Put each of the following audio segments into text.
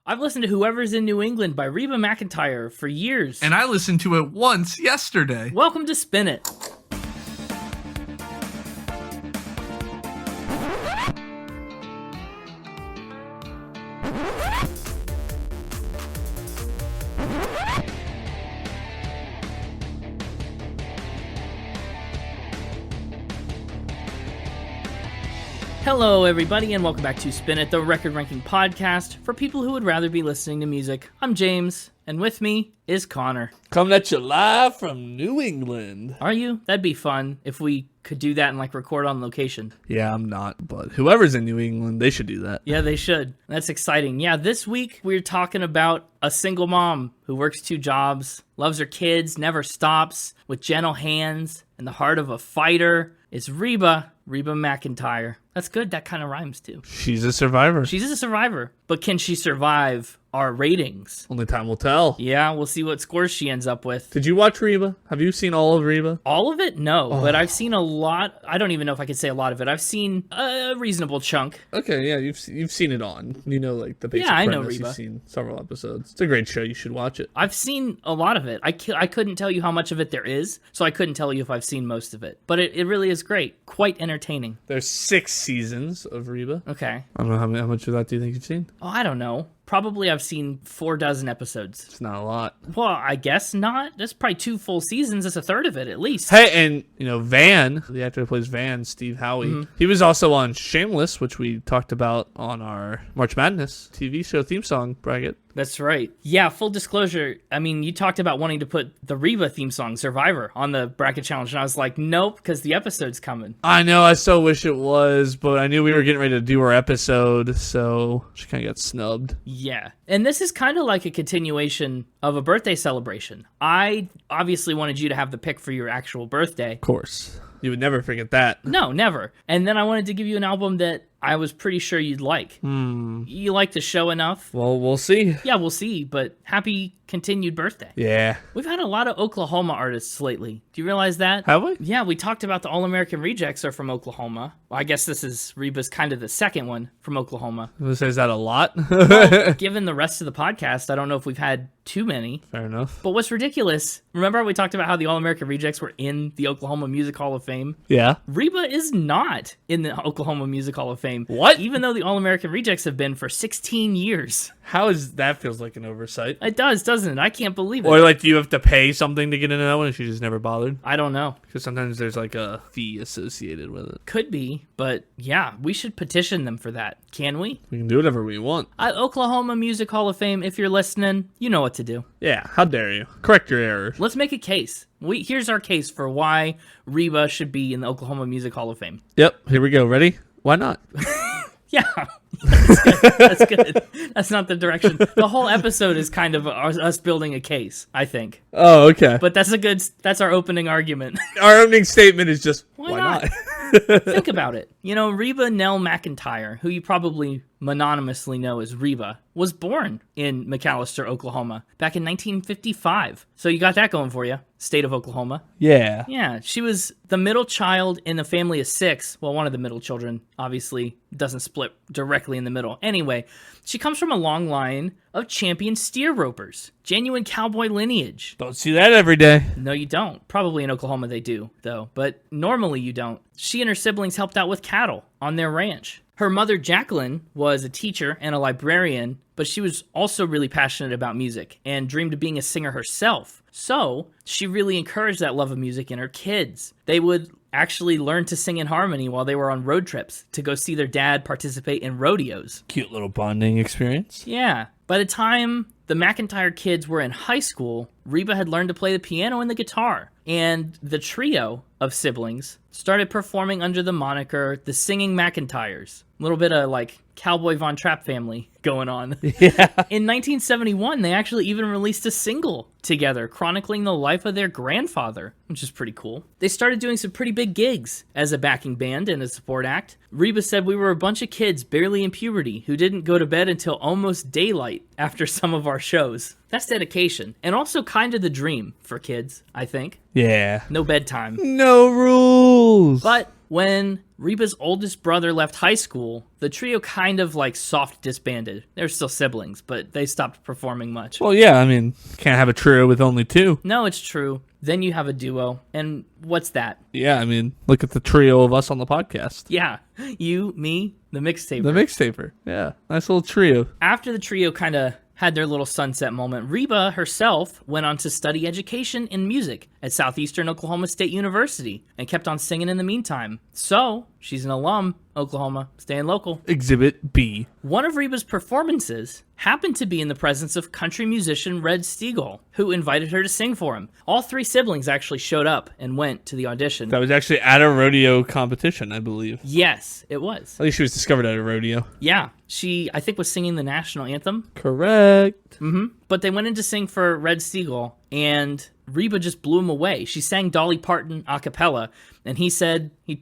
I've listened to Whoever's in New England by Reba McEntire for years. And I listened to it once yesterday. Welcome to Spin It. Hello, everybody, and welcome back to Spin It, the record-ranking podcast for people who would rather be listening to music. I'm James, and with me is Connor. Coming at you live from New England. Are you? That'd be fun if we could do that and, record on location. Yeah, I'm not, but whoever's in New England, they should do that. Yeah, they should. That's exciting. Yeah, this week we're talking about a single mom who works 2 jobs, loves her kids, never stops, with gentle hands and the heart of a fighter. It's Reba McEntire. That's good. That kind of rhymes, too. She's a survivor. She's a survivor. But can she survive our ratings? Only time will tell. Yeah, we'll see what scores she ends up with. Did you watch Reba? Have you seen all of Reba? All of it? No, but I've seen a lot. I don't even know if I could say a lot of it. I've seen a reasonable chunk. Okay, yeah, you've seen it on. You know, the basic I premise. know Reba. You've seen several episodes. It's a great show. You should watch it. I've seen a lot of it. I couldn't tell you how much of it there is, so I couldn't tell you if I've seen most of it. But it really is great. Quite entertaining. There's 6 seasons of Reba. Okay. I don't know how much of that do you think you've seen? Oh, I don't know. Probably I've seen 4 dozen episodes. It's not a lot. Well, I guess not. That's probably 2 full seasons. That's a third of it, at least. Hey, and, Van, the actor who plays Van, Steve Howie, he was also on Shameless, which we talked about on our March Madness TV show theme song bracket. That's right. Yeah, full disclosure, I mean, you talked about wanting to put the Reba theme song, Survivor, on the bracket challenge, and I was like, nope, because the episode's coming. I know, I so wish it was, but I knew we were getting ready to do our episode, so she kind of got snubbed. Yeah, and this is kind of like a continuation of a birthday celebration. I obviously wanted you to have the pick for your actual birthday. Of course. You would never forget that. No, never. And then I wanted to give you an album that I was pretty sure you'd like. You like the show enough? Well, we'll see. Yeah, we'll see, but happy continued birthday. Yeah. We've had a lot of Oklahoma artists lately. Do you realize that? Have we? Yeah, we talked about the All-American Rejects are from Oklahoma. Well, I guess this is Reba's kind of the second one from Oklahoma. Is that a lot? Well, given the rest of the podcast, I don't know if we've had too many. Fair enough. But what's ridiculous, remember we talked about how the All-American Rejects were in the Oklahoma Music Hall of Fame? Yeah. Reba is not in the Oklahoma Music Hall of Fame. What? Even though the All-American Rejects have been for 16 years. How is that? Feels like an oversight. It does, doesn't it? I can't believe it. Or do you have to pay something to get into that one and she just never bothered? I don't know. Because sometimes there's a fee associated with it. Could be, but yeah, we should petition them for that. Can we? We can do whatever we want. Oklahoma Music Hall of Fame, if you're listening, you know what to do. Yeah, how dare you? Correct your errors. Let's make a case. Here's our case for why Reba should be in the Oklahoma Music Hall of Fame. Yep, here we go. Ready? Why not? Yeah, that's good. That's good. That's not the direction. The whole episode is kind of us building a case, I think. Oh, okay. But that's our opening argument. Our opening statement is just, why not? Think about it. Reba Nell McEntire, who you probably mononymously know as Reba, was born in McAlester, Oklahoma, back in 1955. So you got that going for you. State of Oklahoma. Yeah. Yeah, she was the middle child in a family of 6. Well, one of the middle children, obviously, doesn't split directly in the middle. Anyway, she comes from a long line of champion steer ropers. Genuine cowboy lineage. Don't see that every day. No, you don't. Probably in Oklahoma they do, though. But normally you don't. She and her siblings helped out with cattle on their ranch. Her mother, Jacqueline, was a teacher and a librarian, but she was also really passionate about music and dreamed of being a singer herself. So she really encouraged that love of music in her kids. They would actually learn to sing in harmony while they were on road trips to go see their dad participate in rodeos. Cute little bonding experience. Yeah. By the time the McEntire kids were in high school, Reba had learned to play the piano and the guitar. And the trio of siblings started performing under the moniker the Singing McEntires. A little bit of Cowboy Von Trapp family going on. Yeah. In 1971, they actually even released a single together chronicling the life of their grandfather, which is pretty cool. They started doing some pretty big gigs as a backing band and a support act. Reba said, "We were a bunch of kids barely in puberty who didn't go to bed until almost daylight after some of our shows." That's dedication. And also kind of the dream for kids, I think. Yeah. No bedtime. No rules. But when Reba's oldest brother left high school, the trio kind of like soft disbanded. They're still siblings, but they stopped performing much. Well, yeah, I mean, can't have a trio with only two. No, it's true. Then you have a duo, and what's that? Yeah, I mean, look at the trio of us on the podcast. Yeah, you, me, the Mixtaper. The Mixtaper. Yeah, nice little trio. After the trio kind of had their little sunset moment, Reba herself went on to study education in music at Southeastern Oklahoma State University and kept on singing in the meantime. So, she's an alum, Oklahoma, staying local. Exhibit B. One of Reba's performances happened to be in the presence of country musician Red Steagall, who invited her to sing for him. All three siblings actually showed up and went to the audition. That was actually at a rodeo competition, I believe. Yes, it was. At least she was discovered at a rodeo. Yeah, she, I think, was singing the national anthem. Correct. But they went in to sing for Red Steagall, and Reba just blew him away. She sang Dolly Parton a cappella, and he said, he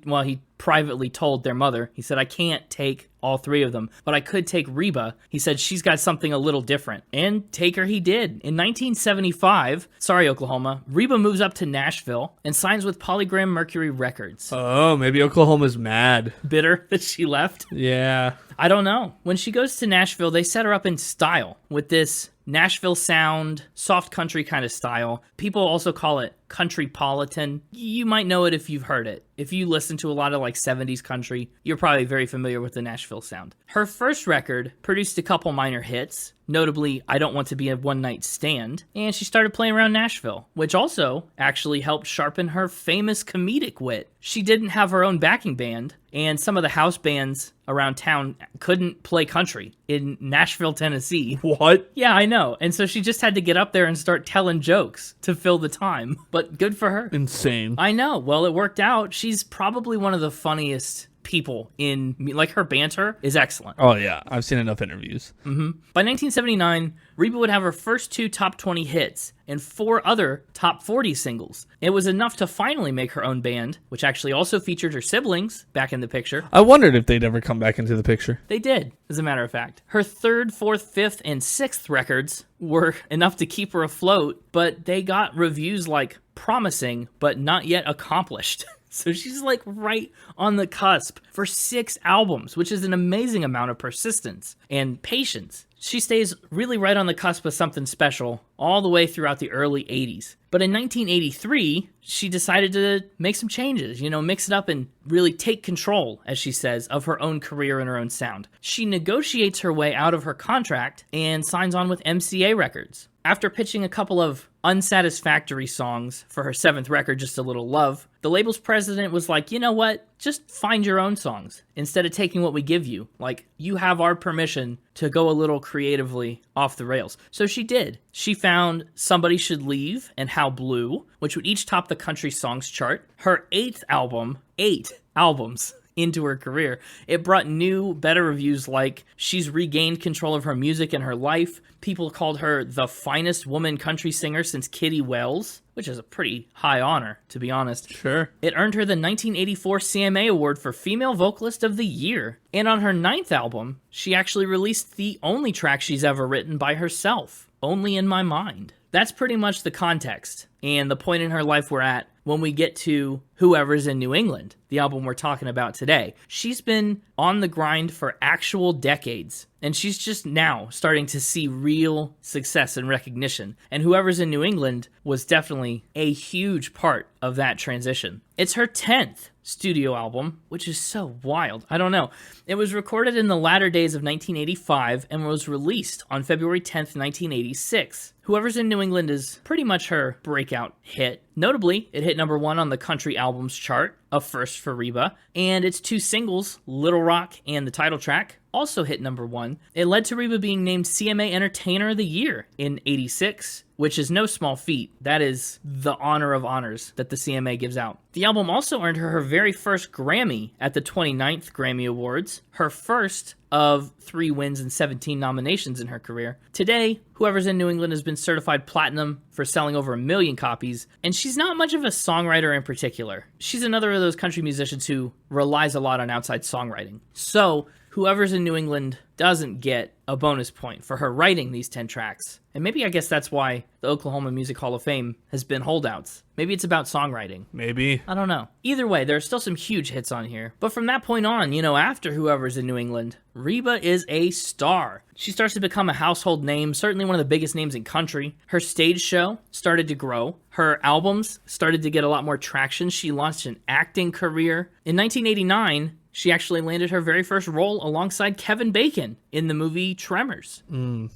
privately told their mother, he said, I can't take all three of them, but I could take Reba. He said, she's got something a little different. And take her he did. In 1975, sorry, Oklahoma, Reba moves up to Nashville and signs with Polygram Mercury Records. Oh, maybe Oklahoma's mad. Bitter that she left? Yeah. I don't know. When she goes to Nashville, they set her up in style with this Nashville sound, soft country kind of style. People also call it countrypolitan. You might know it if you've heard it. If you listen to a lot of like 70s country, you're probably very familiar with the Nashville sound. Her first record produced a couple minor hits, notably I Don't Want to Be a One Night Stand, and she started playing around Nashville, which also actually helped sharpen her famous comedic wit. She didn't have her own backing band, and some of the house bands around town couldn't play country in Nashville, Tennessee. What? Yeah, I know. And so she just had to get up there and start telling jokes to fill the time. But good for her. Insane. I know. Well, it worked out. She's probably one of the funniest people in, like, her banter is excellent. Oh, yeah. I've seen enough interviews. By 1979, Reba would have her first 2 top 20 hits and 4 other top 40 singles. It was enough to finally make her own band, which actually also featured her siblings back in the picture. I wondered if they'd ever come back into the picture. They did, as a matter of fact. Her 3rd, 4th, 5th, and 6th records were enough to keep her afloat, but they got reviews like promising, but not yet accomplished. So she's like right on the cusp for 6 albums, which is an amazing amount of persistence and patience. She stays really right on the cusp of something special all the way throughout the early 80s. But in 1983, she decided to make some changes, mix it up and really take control, as she says, of her own career and her own sound. She negotiates her way out of her contract and signs on with MCA Records. After pitching a couple of unsatisfactory songs for her 7th record, Just a Little Love, the label's president was like, you know what? Just find your own songs instead of taking what we give you. Like, you have our permission to go a little creatively off the rails. So she did. She found Somebody Should Leave and How Blue, which would each top the country songs chart. Her 8th album, 8 albums into her career, it brought new, better reviews like she's regained control of her music and her life. People called her the finest woman country singer since Kitty Wells, which is a pretty high honor, to be honest. Sure. It earned her the 1984 CMA Award for Female Vocalist of the Year. And on her 9th album, she actually released the only track she's ever written by herself, Only in My Mind. That's pretty much the context and the point in her life we're at when we get to Whoever's in New England, the album we're talking about today. She's been on the grind for actual decades, and she's just now starting to see real success and recognition. And Whoever's in New England was definitely a huge part of that transition. It's her 10th studio album, which is so wild. I don't know. It was recorded in the latter days of 1985 and was released on February 10th, 1986. Whoever's in New England is pretty much her breakout hit. Notably, it hit number 1 on the country albums chart, a first for Reba, and its 2 singles, Little Rock and the title track, also hit number 1. It led to Reba being named CMA Entertainer of the Year in '86, which is no small feat. That is the honor of honors that the CMA gives out. The album also earned her very first Grammy at the 29th Grammy Awards, her first of 3 wins and 17 nominations in her career. Today, Whoever's in New England has been certified platinum for selling over 1 million copies, and she's not much of a songwriter in particular. She's another of those country musicians who relies a lot on outside songwriting. So, whoever's in New England doesn't get a bonus point for her writing these 10 tracks. And maybe I guess that's why the Oklahoma Music Hall of Fame has been holdouts. Maybe it's about songwriting. Maybe. I don't know. Either way, there are still some huge hits on here. But from that point on, after whoever's in New England, Reba is a star. She starts to become a household name, certainly one of the biggest names in country. Her stage show started to grow. Her albums started to get a lot more traction. She launched an acting career. In 1989, she actually landed her very first role alongside Kevin Bacon in the movie Tremors.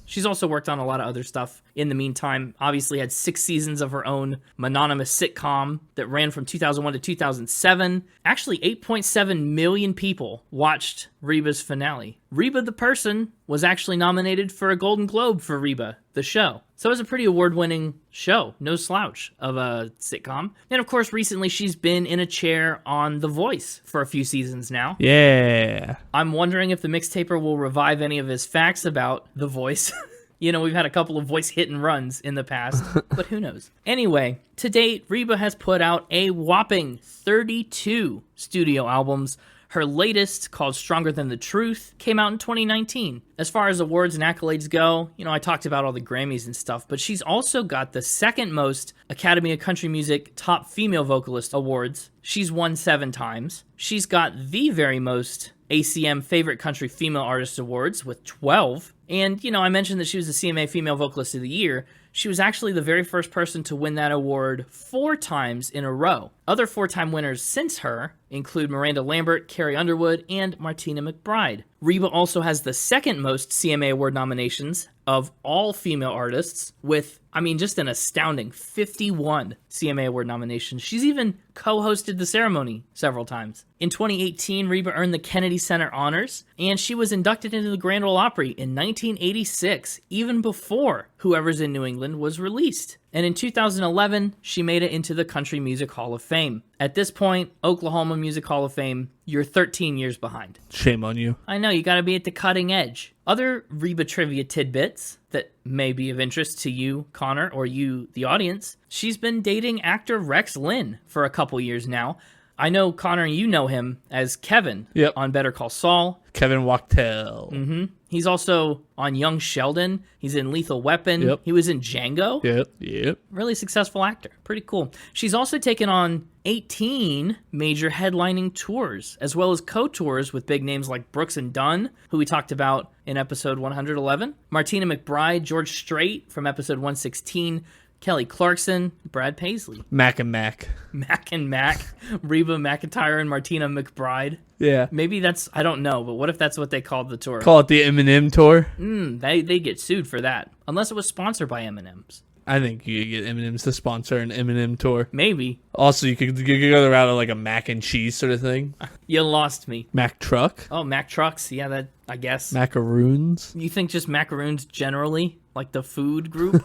She's also worked on a lot of other stuff in the meantime. Obviously had 6 seasons of her own mononymous sitcom that ran from 2001 to 2007. Actually, 8.7 million people watched Reba's finale. Reba the person was actually nominated for a Golden Globe for Reba, the show. So it was a pretty award-winning show, no slouch of a sitcom. And of course, recently she's been in a chair on The Voice for a few seasons now. Yeah. I'm wondering if the Mixtaper will revive any of his facts about The Voice. We've had a couple of voice hit and runs in the past, but who knows? Anyway, to date, Reba has put out a whopping 32 studio albums. Her latest, called Stronger Than the Truth, came out in 2019. As far as awards and accolades go, I talked about all the Grammys and stuff, but she's also got the second most Academy of Country Music Top Female Vocalist awards. She's won 7 times. She's got the very most ACM Favorite Country Female Artist awards with 12. And, I mentioned that she was the CMA Female Vocalist of the Year. She was actually the very first person to win that award 4 times in a row. Other 4-time winners since her include Miranda Lambert, Carrie Underwood, and Martina McBride. Reba also has the second most CMA Award nominations of all female artists with, just an astounding 51 CMA Award nominations. She's even co-hosted the ceremony several times. In 2018, Reba earned the Kennedy Center Honors, and she was inducted into the Grand Ole Opry in 1986, even before Whoever's in New England was released. And in 2011, she made it into the Country Music Hall of Fame. At this point, Oklahoma Music Hall of Fame, you're 13 years behind. Shame on you. I know, you gotta be at the cutting edge. Other Reba trivia tidbits that may be of interest to you, Connor, or you, the audience. She's been dating actor Rex Linn for a couple years now. I know, Connor, you know him as Kevin on Better Call Saul. Kevin Wachtel. Mm-hmm. He's also on Young Sheldon. He's in Lethal Weapon. Yep. He was in Django. Yep. Really successful actor. Pretty cool. She's also taken on 18 major headlining tours, as well as co-tours with big names like Brooks and Dunn, who we talked about in episode 111, Martina McBride, George Strait from episode 116, Kelly Clarkson, Brad Paisley. Mac and Mac. Mac and Mac, Reba McEntire and Martina McBride. Yeah. Maybe that's, I don't know, but what if that's what they called the tour? Call it the Eminem tour. They get sued for that, unless it was sponsored by M&M's. I think you could get M&M's to sponsor an Eminem tour. Maybe. Also, you could go the route of like a mac and cheese sort of thing. You lost me. Mac truck. Oh, Mac trucks. Yeah, that, I guess. Macaroons. You think just macaroons generally? Like the food group?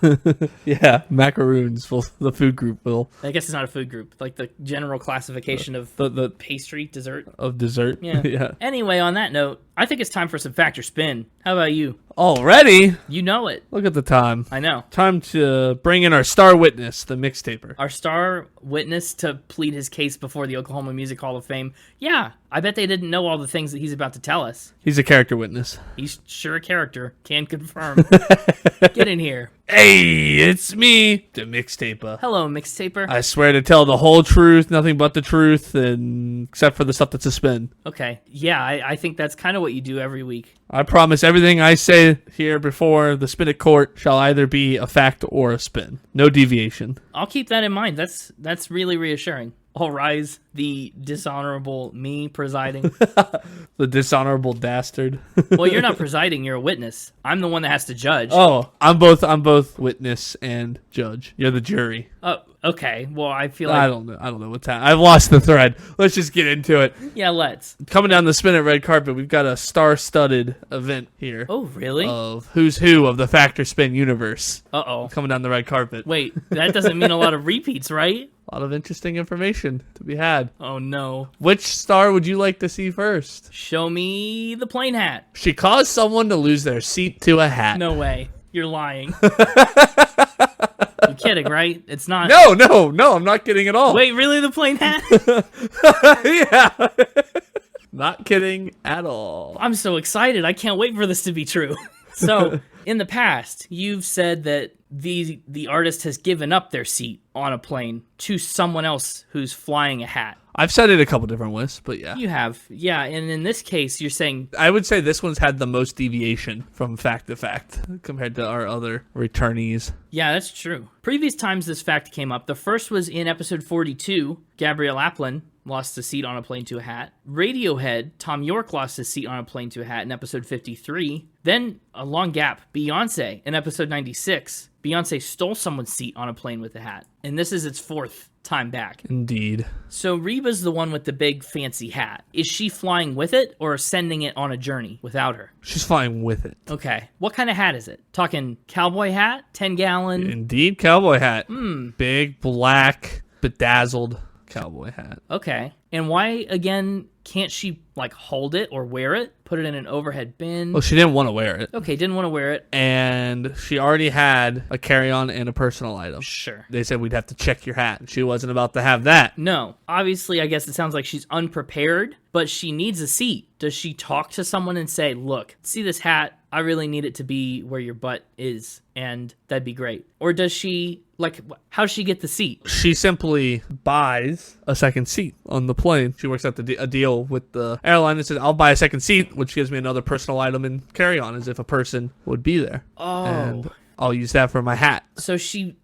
Yeah, macaroons. The food group will. I guess it's not a food group. Like the general classification of the pastry, dessert. Of dessert. Yeah. Yeah. Anyway, on that note, I think it's time for some Fact or Spin. How about you? Already? You know it. Look at the time. I know. Time to bring in our star witness, the Mixtaper. Our star witness to plead his case before the Oklahoma Music Hall of Fame. Yeah, I bet they didn't know all the things that he's about to tell us. He's a character witness. He's sure a character. Can confirm. Get in here. Hey, it's me, the Mixtaper. Hello, Mixtaper. I swear to tell the whole truth, nothing but the truth, and except for the stuff that's a spin. Okay. Yeah, I think that's kind of what you do every week. I promise everything I say here before the spin at court shall either be a fact or a spin. No deviation. I'll keep that in mind. That's really reassuring. All rise, the dishonorable me presiding. The dishonorable dastard. Well, you're not presiding, you're a witness. I'm the one that has to judge. Oh, I'm both witness and judge. You're the jury. Oh, okay. Well, I feel like... I don't know what's happening. I've lost the thread. Let's just get into it. Yeah, let's. Coming down the spin at red carpet, we've got a star-studded event here. Oh, really? Of who's who of the Fact or Spin universe. Uh-oh. Coming down the red carpet. Wait, that doesn't mean a lot of repeats, right? A lot of interesting information to be had. Oh, no. Which star would you like to see first? Show me the plain hat. She caused someone to lose their seat to a hat. No way. You're lying. You're kidding, right? It's not... No, I'm not kidding at all. Wait, really, the plain hat? Yeah. Not kidding at all. I'm so excited. I can't wait for this to be true. So, in the past, you've said that the artist has given up their seat on a plane to someone else who's flying a hat. I've said it a couple different ways, but yeah. You have. Yeah, and in this case, you're saying... I would say this one's had the most deviation from fact to fact compared to our other returnees. Yeah, that's true. Previous times this fact came up, the first was in episode 42, Gabrielle Aplin lost a seat on a plane to a hat. Radiohead, Tom York lost his seat on a plane to a hat in episode 53. Then, a long gap, Beyonce in episode 96. Beyonce stole someone's seat on a plane with a hat. And this is its fourth time back. Indeed. So Reba's the one with the big fancy hat. Is she flying with it or sending it on a journey without her? She's flying with it. Okay. What kind of hat is it? Talking cowboy hat? 10-gallon? Indeed, cowboy hat. Big, black, bedazzled cowboy hat. Okay. And why, again, can't she, hold it or wear it? Put it in an overhead bin? Well, she didn't want to wear it. Okay, didn't want to wear it. And she already had a carry-on and a personal item. Sure. They said we'd have to check your hat. She wasn't about to have that. No. Obviously, I guess it sounds like she's unprepared, but she needs a seat. Does she talk to someone and say, look, see this hat? I really need it to be where your butt is, and that'd be great. Or does she, how's she get the seat? She simply buys a second seat on the plane. She works out a deal with the airline that says, I'll buy a second seat, which gives me another personal item and carry-on, as if a person would be there. Oh. And I'll use that for my hat. So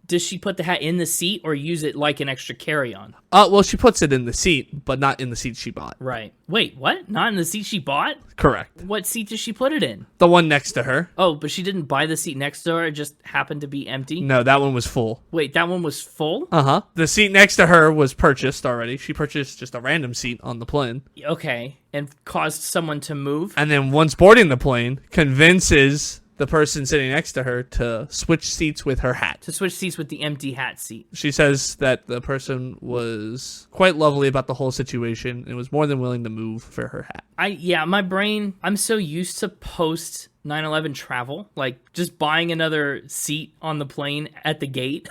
does she put the hat in the seat or use it like an extra carry-on? Well, she puts it in the seat, but not in the seat she bought. Right. Wait, what? Not in the seat she bought? Correct. What seat does she put it in? The one next to her. Oh, but she didn't buy the seat next to her. It just happened to be empty? No, that one was full. Wait, that one was full? Uh-huh. The seat next to her was purchased already. She purchased just a random seat on the plane. Okay. And caused someone to move? And then once boarding the plane, convinces the person sitting next to her to switch seats with her hat. To switch seats with the empty hat seat. She says that the person was quite lovely about the whole situation and was more than willing to move for her hat. My brain, I'm so used to post 9/11 travel, just buying another seat on the plane at the gate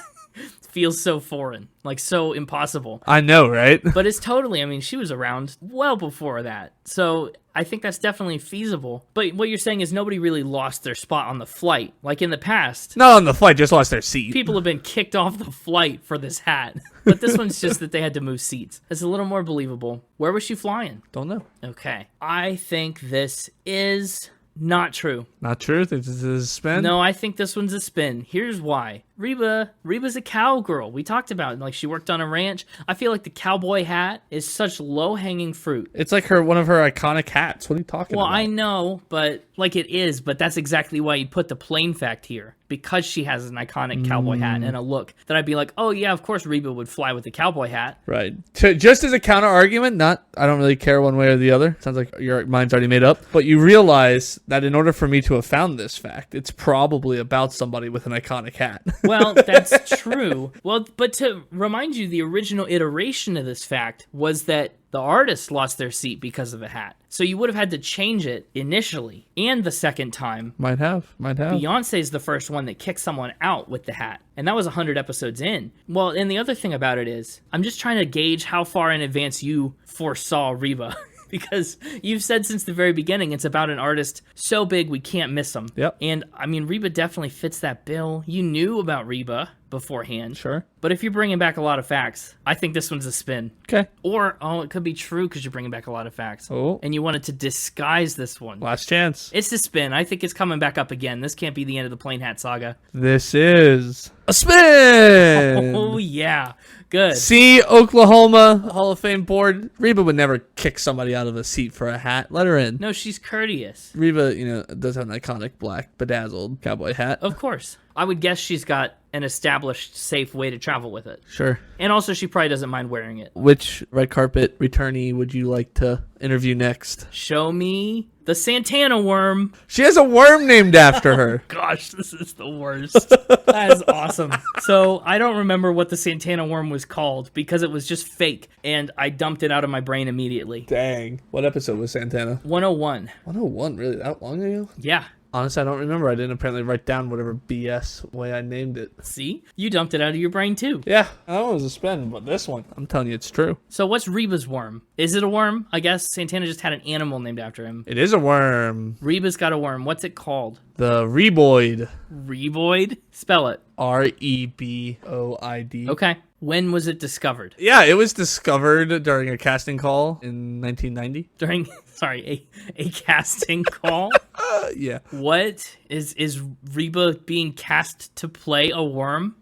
feels so foreign, so impossible. I know, right? But it's totally, she was around well before that. So I think that's definitely feasible. But what you're saying is nobody really lost their spot on the flight. Like in the past. Not on the flight, just lost their seat. People have been kicked off the flight for this hat. But this one's just that they had to move seats. It's a little more believable. Where was she flying? Don't know. Okay. I think this is not true. Not true? This is a spin? No, I think this one's a spin. Here's why. Reba's a cowgirl. We talked about it. She worked on a ranch. I feel like the cowboy hat is such low-hanging fruit. It's like one of her iconic hats. What are you talking about? Well, I know, but it is, but that's exactly why you put the plain fact here. Because she has an iconic cowboy hat and a look that I'd be like, oh yeah, of course Reba would fly with the cowboy hat. Right. Just as a counter argument, I don't really care one way or the other. Sounds like your mind's already made up. But you realize that in order for me to have found this fact, it's probably about somebody with an iconic hat. Well, that's true. Well, but to remind you, the original iteration of this fact was that the artist lost their seat because of a hat. So you would have had to change it initially and the second time. Might have. Beyonce's the first one that kicked someone out with the hat. And that was 100 episodes in. Well, and the other thing about it is, I'm just trying to gauge how far in advance you foresaw Reba. Because you've said since the very beginning it's about an artist so big we can't miss them. Yep. And, Reba definitely fits that bill. You knew about Reba beforehand. Sure. But if you're bringing back a lot of facts, I think this one's a spin. Okay. Or, it could be true because you're bringing back a lot of facts. Oh. And you wanted to disguise this one. Last chance. It's a spin. I think it's coming back up again. This can't be the end of the plain hat saga. This is a spin. Oh, yeah. Good. See, Oklahoma Hall of Fame board. Reba would never kick somebody out of a seat for a hat. Let her in. No, she's courteous. Reba, does have an iconic black bedazzled cowboy hat. Of course. I would guess she's got an established, safe way to travel with it. Sure. And also, she probably doesn't mind wearing it. Which red carpet returnee would you like to interview next? Show me the Santana worm. She has a worm named after her. Gosh, this is the worst. That is awesome. So I don't remember what the Santana worm was called because it was just fake, and I dumped it out of my brain immediately. Dang. What episode was Santana? 101. 101, really? That long ago? Yeah. Honestly, I don't remember. I didn't apparently write down whatever BS way I named it. See? You dumped it out of your brain too. Yeah, that one was a spin, but this one, I'm telling you, it's true. So what's Reba's worm? Is it a worm? I guess Santana just had an animal named after him. It is a worm. Reba's got a worm. What's it called? The Reboid. Reboid? Spell it. Reboid. Okay. When was it discovered? Yeah, it was discovered during a casting call in 1990. During, sorry, a casting call? Yeah. What? Is Reba being cast to play a worm?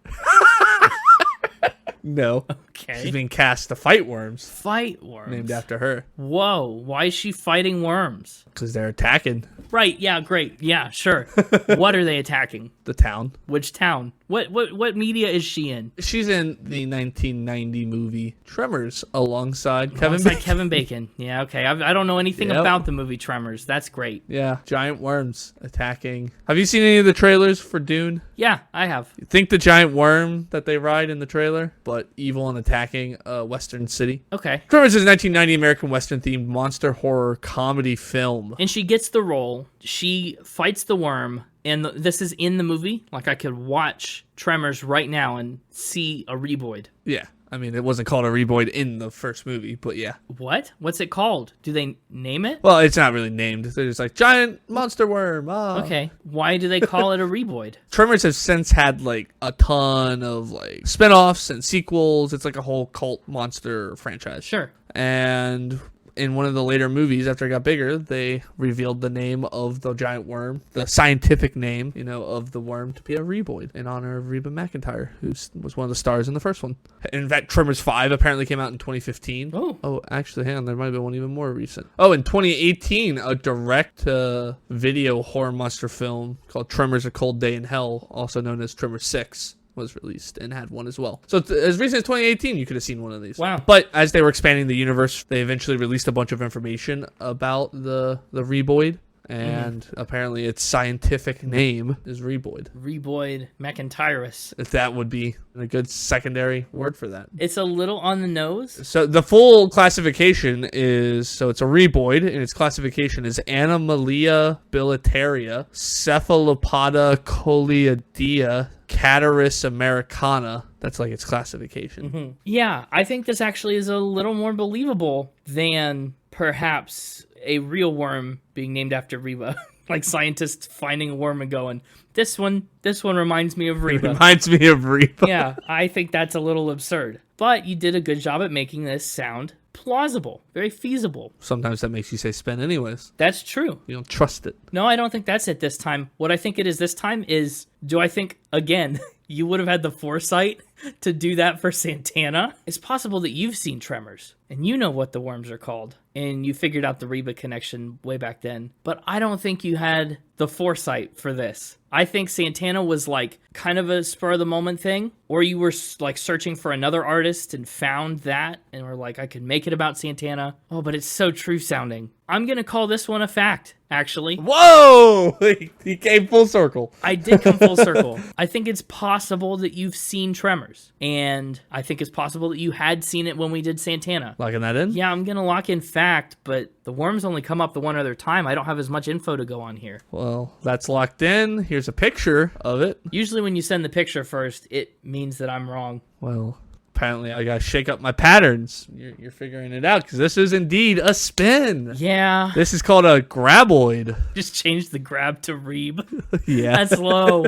No. Okay. She's being cast to fight worms. Fight worms. Named after her. Whoa. Why is she fighting worms? Because they're attacking Right. Yeah. Great. Yeah. Sure. What are they attacking? the town. Which town? What media is she in? She's in the 1990 movie Tremors alongside Kevin Alongside Bacon. Kevin Bacon. Yeah. Okay. I don't know anything Yep. about the movie Tremors. That's great. Yeah, giant worms attacking. Have you seen any of the trailers for Dune? Yeah, I have. Think the giant worm that they ride in the trailer, but evil and attacking a western city. Okay. Tremors is a 1990 American western themed monster horror comedy film. And she gets the role. She fights the worm. And this is in the movie. Like, I could watch Tremors right now and see a Reboid. Yeah. I mean, it wasn't called a Reboid in the first movie, but yeah. What? What's it called? Do they name it? Well, it's not really named. They're just like, giant monster worm. Ah. Okay. Why do they call it a Reboid? Tremors has since had like a ton of like spin-offs and sequels. It's like a whole cult monster franchise. Sure. And in one of the later movies, after it got bigger, they revealed the name of the giant worm, the scientific name, of the worm, to be a Reboid in honor of Reba McEntire, who was one of the stars in the first one. In fact, Tremors 5 apparently came out in 2015. Oh, actually, hang on, there might have been one even more recent. Oh, in 2018, a direct-to-video horror monster film called Tremors: A Cold Day in Hell, also known as Tremors 6. Was released and had one as well. So as recent as 2018, you could have seen one of these. Wow. But as they were expanding the universe, they eventually released a bunch of information about the Reboid. And apparently its scientific name is Reboid. Reboid McEntirus. If that would be a good secondary word for that. It's a little on the nose. So the full classification is, so it's a Reboid, and its classification is Animalia bilitaria, Cephalopoda coleoidea, Catarrhus americana. That's like its classification. Yeah, I think this actually is a little more believable than perhaps a real worm being named after Reba. Like scientists finding a worm and going, this one reminds me of Reba. Reminds me of Reba. Yeah, I think that's a little absurd. But you did a good job at making this sound plausible, very feasible. Sometimes that makes you say spin anyways. That's true. You don't trust it. No, I don't think that's it this time. What I think it is this time is, do I think, again, you would have had the foresight to do that for Santana? It's possible that you've seen Tremors, and you know what the worms are called, and you figured out the Reba connection way back then. But I don't think you had the foresight for this. I think Santana was like kind of a spur of the moment thing, or you were like searching for another artist and found that and were like, I could make it about Santana. Oh, but it's so true sounding. I'm going to call this one a fact, actually. Whoa! He came full circle. I did come full circle. I think it's possible that you've seen Tremors, and I think it's possible that you had seen it when we did Santana. Locking that in? Yeah, I'm going to lock in fact, but the worms only come up the one other time. I don't have as much info to go on here. Well, that's locked in. Here's a picture of it. Usually when you send the picture first, it means that I'm wrong. Well, apparently I gotta shake up my patterns. You're figuring it out, because this is indeed a spin. Yeah. This is called a graboid. Just change the grab to Rebe. Yeah. That's low.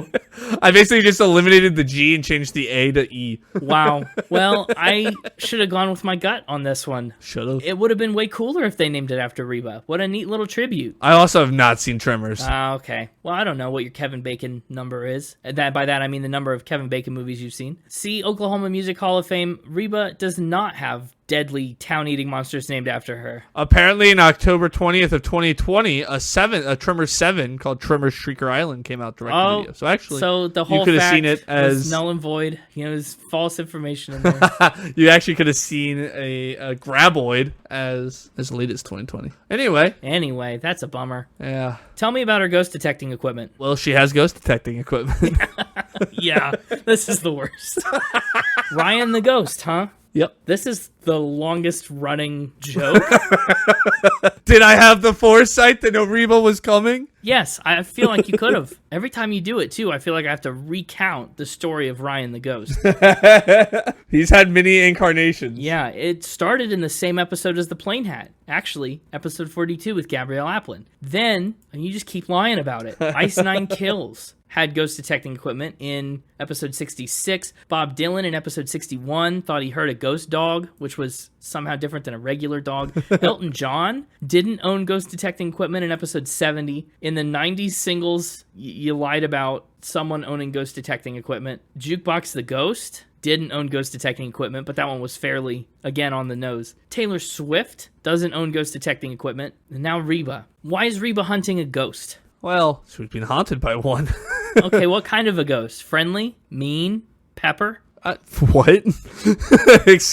I basically just eliminated the G and changed the A to E. Wow. Well, I should have gone with my gut on this one. Should have. It would have been way cooler if they named it after Reba. What a neat little tribute. I also have not seen Tremors. Okay. Well, I don't know what your Kevin Bacon number is. By that, I mean the number of Kevin Bacon movies you've seen. See Oklahoma Music Hall of Fame. Reba does not have deadly town-eating monsters named after her. Apparently, in October 20th of 2020, a Tremors 7 called Tremors Shrieker Island came out direct to video. So actually, the whole you could have fact seen it was as null and void. There's false information in there. you actually could have seen a graboid as late as 2020. Anyway, that's a bummer. Yeah. Tell me about her ghost detecting equipment. Well, she has ghost detecting equipment. Yeah, this is the worst. Ryan the Ghost, huh? Yep. This is the longest running joke. Did I have the foresight to know Reba was coming? Yes, I feel like you could have. Every time you do it, too, I feel like I have to recount the story of Ryan the Ghost. He's had many incarnations. Yeah, it started in the same episode as The Plain Hat. Actually, episode 42 with Gabrielle Aplin. Then, and you just keep lying about it, Ice Nine Kills had ghost detecting equipment in episode 66. Bob Dylan in episode 61 thought he heard a ghost dog, which was somehow different than a regular dog. Elton John didn't own ghost detecting equipment in episode 70. In the 90s singles, you lied about someone owning ghost detecting equipment. Jukebox the Ghost didn't own ghost detecting equipment, but that one was fairly, again, on the nose. Taylor Swift doesn't own ghost detecting equipment. And now Reba. Why is Reba hunting a ghost? Well, she's been haunted by one. Okay, what kind of a ghost? Friendly? Mean? Pepper? What?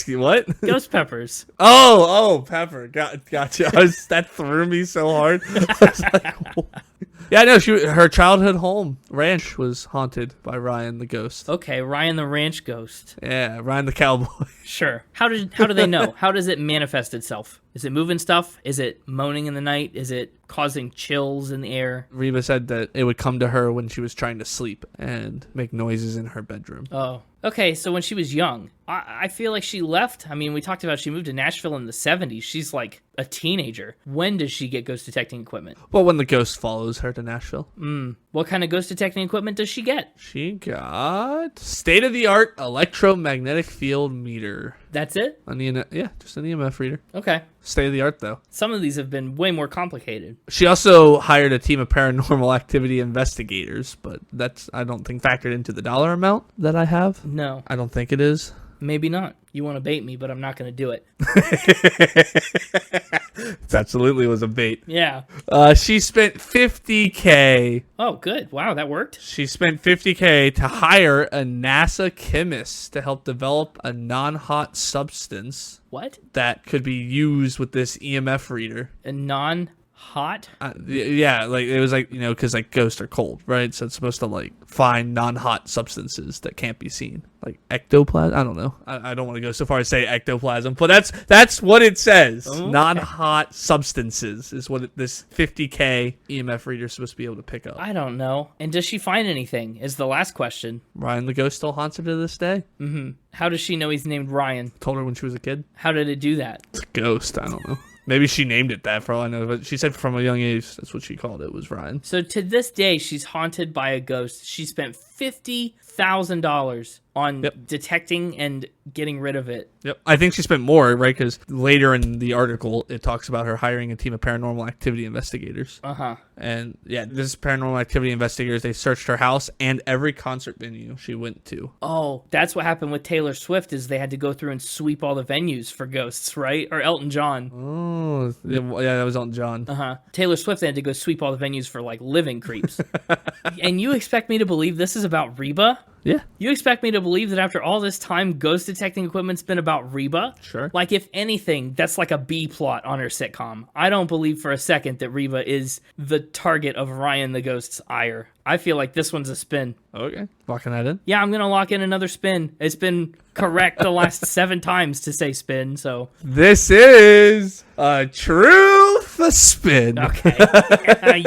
What? Ghost peppers. Oh, Pepper. Gotcha. That threw me so hard. I was like, what? Yeah, no, her childhood home ranch was haunted by Ryan the Ghost. Okay, Ryan the Ranch Ghost. Yeah, Ryan the Cowboy. Sure. How do they know? How does it manifest itself? Is it moving stuff? Is it moaning in the night? Is it causing chills in the air? Reba said that it would come to her when she was trying to sleep and make noises in her bedroom. Oh. Okay, so when she was young, I feel like she left. I mean, we talked about she moved to Nashville in the 70s. She's like a teenager. When does she get ghost detecting equipment? Well, when the ghost follows her to Nashville. What kind of ghost detecting equipment does she get? She got state-of-the-art electromagnetic field meter. That's it? Just an EMF reader. Okay. State-of-the-art, though. Some of these have been way more complicated. She also hired a team of paranormal activity investigators, but that's, I don't think, factored into the dollar amount that I have. No. I don't think it is. Maybe not. You want to bait me, but I'm not going to do it. It absolutely was a bait. Yeah. She spent $50K. Oh, good. Wow, that worked. She spent $50K to hire a NASA chemist to help develop a non-hot substance What? that could be used with this EMF reader. A non-hot? Yeah, like it was like, because like ghosts are cold, right? So it's supposed to like find non-hot substances that can't be seen, like ectoplasm. I don't know. I don't want to go so far as say ectoplasm, but that's what it says. Okay. Non-hot substances is what this $50K EMF reader is supposed to be able to pick up. I don't know. And does she find anything? Is the last question. Ryan the ghost still haunts her to this day. Mm-hmm. How does she know he's named Ryan? Told her when she was a kid. How did it do that? It's a ghost. I don't know. Maybe she named it that for all I know, but she said from a young age that's what she called it, was Ryan. So to this day, she's haunted by a ghost. She spent $50,000 on detecting and getting rid of it. Yep. I think she spent more, right? Because later in the article, it talks about her hiring a team of paranormal activity investigators. Uh-huh. And yeah, this paranormal activity investigators, they searched her house and every concert venue she went to. Oh, that's what happened with Taylor Swift, is they had to go through and sweep all the venues for ghosts, right? Or Elton John. Oh, yeah, that was Elton John. Uh-huh. Taylor Swift had to go sweep all the venues for, like, living creeps. And you expect me to believe this is about Reba? Yeah. You expect me to believe that after all this time, ghost detecting equipment's been about Reba? Sure. Like, if anything, that's like a B plot on her sitcom. I don't believe for a second that Reba is the target of Ryan the Ghost's ire. I feel like this one's a spin. Okay. Locking that in? Yeah, I'm going to lock in another spin. It's been correct the last 7 times to say spin, so. This is a truth spin. Okay.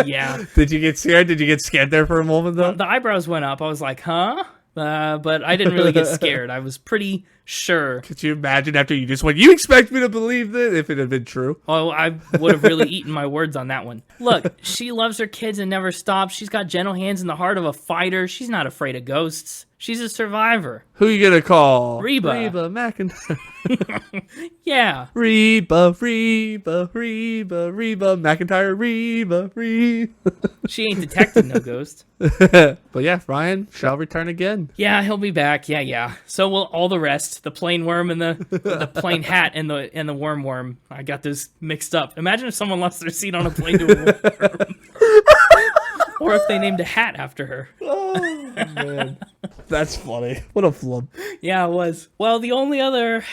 Yeah. Did you get scared? Did you get scared there for a moment, though? The eyebrows went up. I was like, huh? But I didn't really get scared. I was pretty sure. Could you imagine after you just went, you expect me to believe this, if it had been true? Oh, I would have really eaten my words on that one. Look, she loves her kids and never stops. She's got gentle hands and the heart of a fighter. She's not afraid of ghosts. She's a survivor. Who you gonna call? Reba. Reba McEntire. Yeah. Reba McEntire. Reba. She ain't detected no ghost. But yeah, Ryan shall return again. Yeah, he'll be back. Yeah. So will all the rest. The plain worm and the plain hat and the worm. I got those mixed up. Imagine if someone lost their seat on a plane to a worm. Or if they named a hat after her. Oh, man. That's funny. What a flub. Yeah, it was. Well, the only other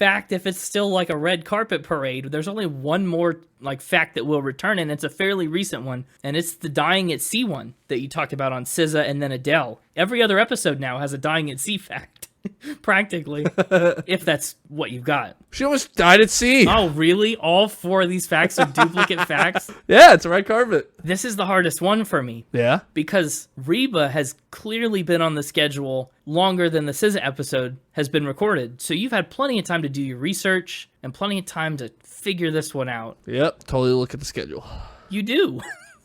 fact if it's still like a red carpet parade. There's only one more like fact that will return, and it's a fairly recent one, and it's the dying at sea one that you talked about on SZA and then Adele. Every other episode now has a dying at sea fact. Practically, if that's what you've got. She almost died at sea. Oh, really? All 4 of these facts are duplicate facts? Yeah, it's a red carpet. This is the hardest one for me. Yeah? Because Reba has clearly been on the schedule longer than the SZA episode has been recorded. So you've had plenty of time to do your research and plenty of time to figure this one out. Yep, totally look at the schedule. You do.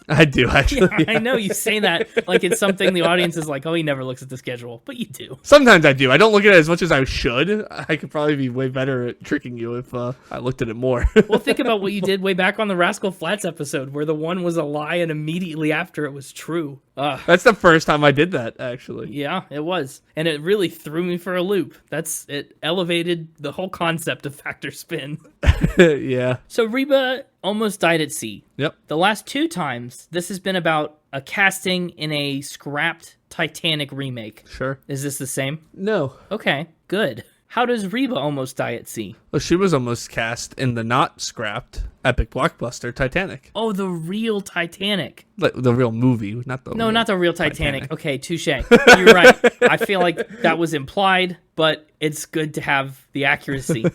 I do, actually. Yeah, I know you say that like it's something the audience is like, oh, he never looks at the schedule. But you do. Sometimes I do. I don't look at it as much as I should. I could probably be way better at tricking you if I looked at it more. Well, think about what you did way back on the Rascal Flatts episode where the one was a lie and immediately after it was true. That's the first time I did that, actually. Yeah, it was. And it really threw me for a loop. It elevated the whole concept of factor spin. Yeah. So Reba almost died at sea. Yep. The last 2 times, this has been about a casting in a scrapped Titanic remake. Sure. Is this the same? No. Okay, good. How does Reba almost die at sea? Well, she was almost cast in the not scrapped epic blockbuster Titanic. Oh, the real Titanic. Like the real movie, not the No, real not the real Titanic. Okay, touche. You're right. I feel like that was implied, but it's good to have the accuracy.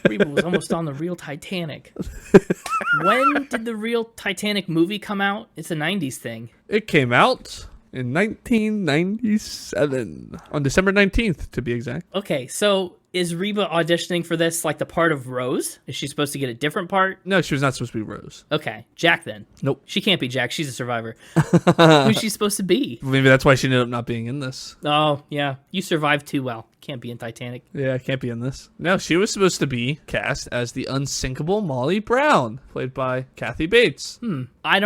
Reba was almost on the real Titanic. When did the real Titanic movie come out? It's a 90s thing. It came out in 1997, on December 19th, to be exact. Okay, so is Reba auditioning for this like the part of Rose? Is she supposed to get a different part? No, she was not supposed to be Rose. Okay, Jack then. Nope. She can't be Jack. She's a survivor. Who's she supposed to be? Maybe that's why she ended up not being in this. Oh, yeah. You survived too well. Can't be in Titanic. Yeah, I can't be in this. No, she was supposed to be cast as the unsinkable Molly Brown, played by Kathy Bates. I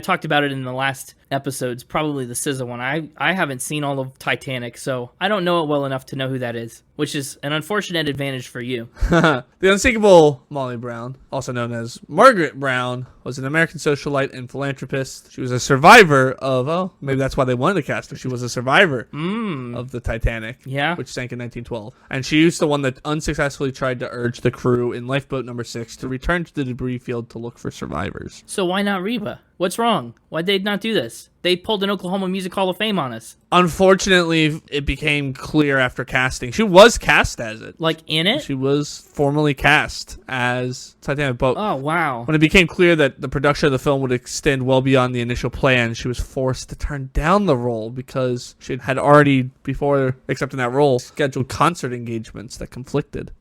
talked about it in the last episodes, probably the SZA one. I haven't seen all of Titanic, so I don't know it well enough to know who that is, which is an unfortunate advantage for you. The unsinkable Molly Brown, also known as Margaret Brown, was an American socialite and philanthropist. She was a survivor of, maybe that's why they wanted to cast her. She was a survivor of the Titanic, which sank in 1912. And she used the one that unsuccessfully tried to urge the crew in lifeboat number 6 to return to the debris field to look for survivors. So why not Reba? What's wrong? Why'd they not do this? They pulled an Oklahoma Music Hall of Fame on us. Unfortunately, it became clear after casting. She was cast as it. Like in it? She was formally cast as Titanic. But oh, wow. when it became clear that the production of the film would extend well beyond the initial plan, she was forced to turn down the role because she had already, before accepting that role, scheduled concert engagements that conflicted.